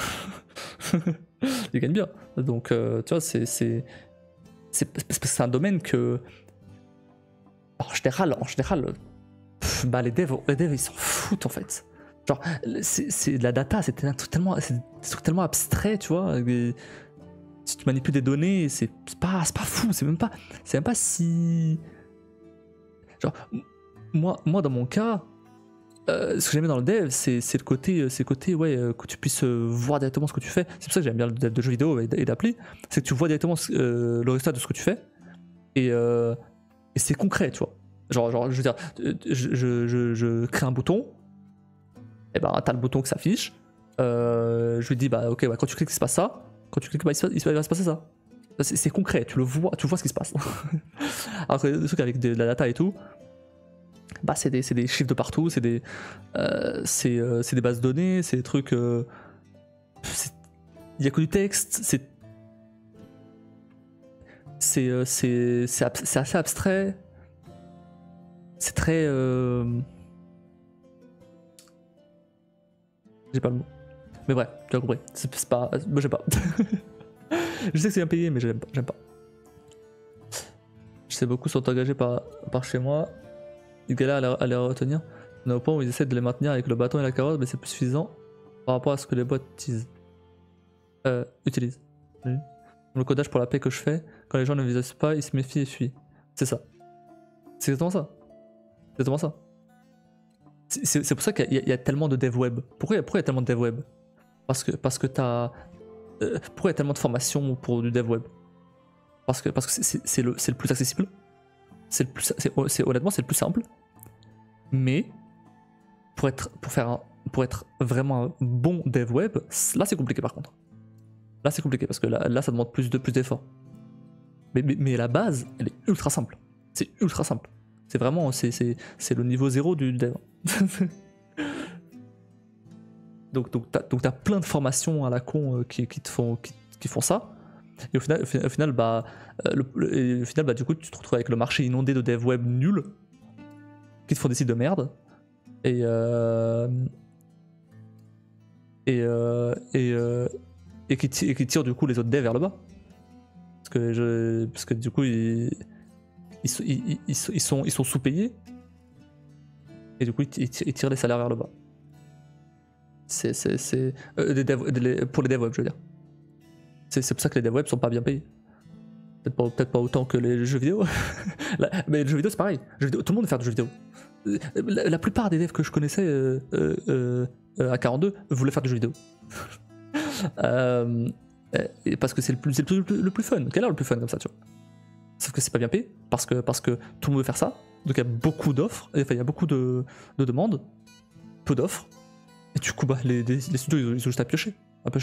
Il gagne bien, donc tu vois, c'est un domaine que en général bah les devs ils s'en foutent en fait. Genre c'est de la data, c'est tellement abstrait, tu vois. Si tu manipules des données, c'est pas fou, c'est même pas si. Genre moi dans mon cas, ce que j'aime bien dans le dev, c'est le côté ouais, que tu puisses voir directement ce que tu fais. C'est pour ça que j'aime bien le dev de jeux vidéo et d'appli, c'est que tu vois directement le résultat de ce que tu fais et c'est concret, tu vois. Genre je veux dire, je crée un bouton, et bah t'as le bouton qui s'affiche, je lui dis bah ok, bah, quand tu cliques il se passe ça, quand tu cliques bah, il va se passer ça. C'est concret, tu vois ce qui se passe. Alors que le truc avec de la data et tout, bah c'est des chiffres de partout, c'est des bases de données, c'est des trucs, il y a que du texte, c'est assez abstrait. C'est très. J'ai pas le mot. Mais bref, tu as compris. C'est pas. Moi j'aime pas. Je sais que c'est bien payé, mais j'aime pas. Je sais beaucoup sont engagés par chez moi. Ils galèrent à les retenir. On est au point où ils essaient de les maintenir avec le bâton et la carotte, mais c'est plus suffisant par rapport à ce que les boîtes utilisent. Le codage pour la paix que je fais, quand les gens ne visent pas, ils se méfient et fuient. C'est ça. C'est exactement ça. C'est exactement ça. C'est pour ça qu'il y a tellement de dev web. Pourquoi il y a tellement de dev web? Parce que t'as. Pourquoi il y a tellement de formations pour du dev web? Parce que c'est le plus accessible. Honnêtement, c'est le plus simple. Mais pour être vraiment un bon dev web, là c'est compliqué par contre. Là c'est compliqué parce que là ça demande plus d'efforts. Mais la base, elle est ultra simple. C'est ultra simple. C'est vraiment c'est le niveau 0 du dev. donc t'as plein de formations à la con qui font ça. Et au final bah du coup tu te retrouves avec le marché inondé de dev web nuls qui te font des sites de merde et qui tirent du coup les autres devs vers le bas parce que du coup ils sont sous-payés et du coup ils tirent les salaires vers le bas. C'est pour les dev web, je veux dire. C'est pour ça que les dev web sont pas bien payés. Peut-être pas autant que les jeux vidéo. Mais le jeu vidéo c'est pareil. Tout le monde veut faire du jeu vidéo. La plupart des devs que je connaissais à 42 voulaient faire du jeu vidéo. Parce que c'est le plus fun. Quel est le plus fun comme ça, tu vois? Sauf que c'est pas bien payé parce que tout le monde veut faire ça. Donc il y a beaucoup d'offres, enfin il y a beaucoup de demandes, peu d'offres. Et du coup bah les studios ils ont juste à piocher dans toutes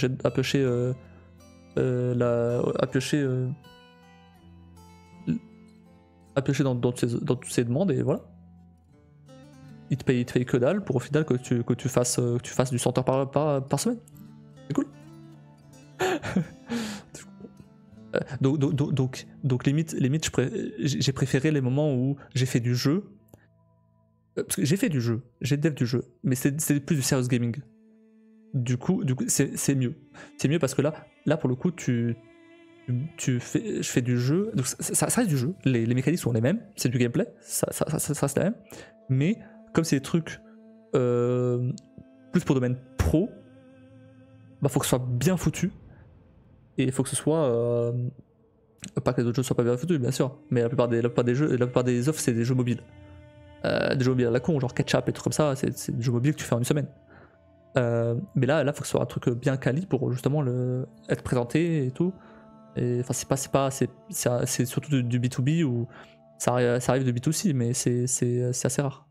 ces demandes et voilà. Ils te payent que dalle pour au final que tu fasses du 100 heures par semaine. C'est cool. Donc limite j'ai préféré les moments où j'ai fait du jeu. Parce que j'ai fait du jeu, j'ai dev du jeu, mais c'est plus du serious gaming. Du coup c'est mieux. C'est mieux parce que là pour le coup je fais du jeu, donc ça reste du jeu, les mécaniques sont les mêmes, c'est du gameplay, ça reste la même, mais comme c'est des trucs plus pour domaine pro, bah faut que ce soit bien foutu et il faut que ce soit Pas que les autres jeux soient pas bien foutus, bien sûr, mais la plupart des offres, c'est des jeux mobiles. Des jeux mobiles à la con, genre Ketchup et tout comme ça, c'est des jeux mobiles que tu fais en une semaine. Mais là, faut que ce soit un truc bien quali pour justement être présenté et tout. Et enfin, c'est surtout du B2B ou ça arrive de B2C, mais c'est assez rare.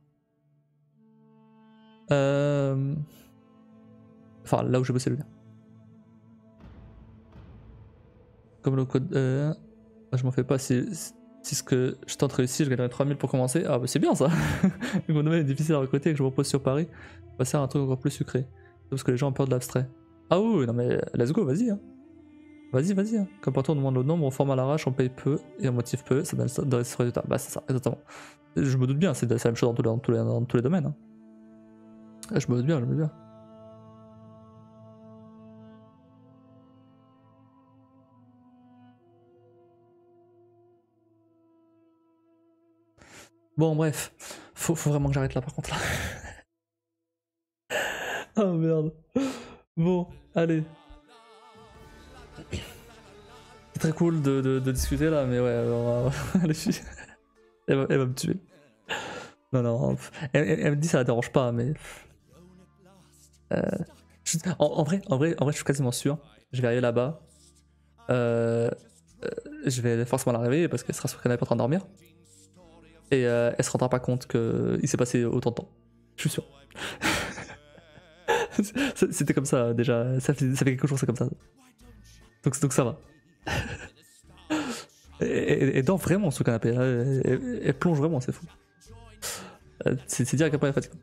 Enfin, là où j'ai bossé le bien. Comme le code. Je m'en fais pas. Si ce que je tente réussi, je gagnerai 3000 pour commencer. Ah, bah c'est bien ça! Mon domaine est difficile à recruter et que je me repose sur Paris. On va faire un truc encore plus sucré. Parce que les gens ont peur de l'abstrait. Ah oui, non mais let's go, vas-y. Hein. Vas-y. Hein. Comme partout on demande le nombre, on forme à l'arrache, on paye peu et on motive peu, ça donne des résultats. Bah c'est ça, exactement. Je me doute bien, c'est la même chose dans tous les domaines. Hein. Je me doute bien. Bon bref, faut vraiment que j'arrête là par contre là. Oh merde. Bon, allez. C'est très cool de discuter là, mais ouais, alors, elle va me tuer. Non, elle me dit ça la dérange pas, mais... en vrai, je suis quasiment sûr, je vais arriver là-bas, je vais forcément la réveiller parce qu'elle sera sûre qu'elle n'est pas en train de dormir, et elle se rendra pas compte qu'il s'est passé autant de temps. Je suis sûr. C'était comme ça déjà, ça fait quelques jours c'est comme ça. Donc ça va. Elle dort vraiment sur le canapé, elle plonge vraiment, c'est fou. C'est dire à quel point elle est fatiguée.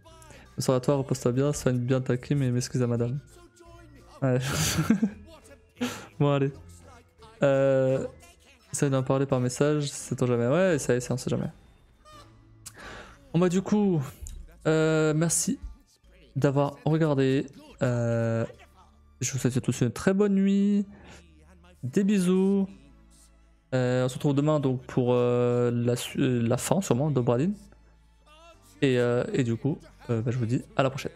Bonsoir à toi, repose-toi bien, soigne bien ta clim et m'excuse à madame. Ouais. Bon allez. Essaye d'en parler par message, sait-on jamais. Ouais, ça on sait jamais. Bon bah du coup, merci d'avoir regardé. Je vous souhaite à tous une très bonne nuit. Des bisous. On se retrouve demain donc pour la fin sûrement de Bradin. Et du coup, bah, je vous dis à la prochaine.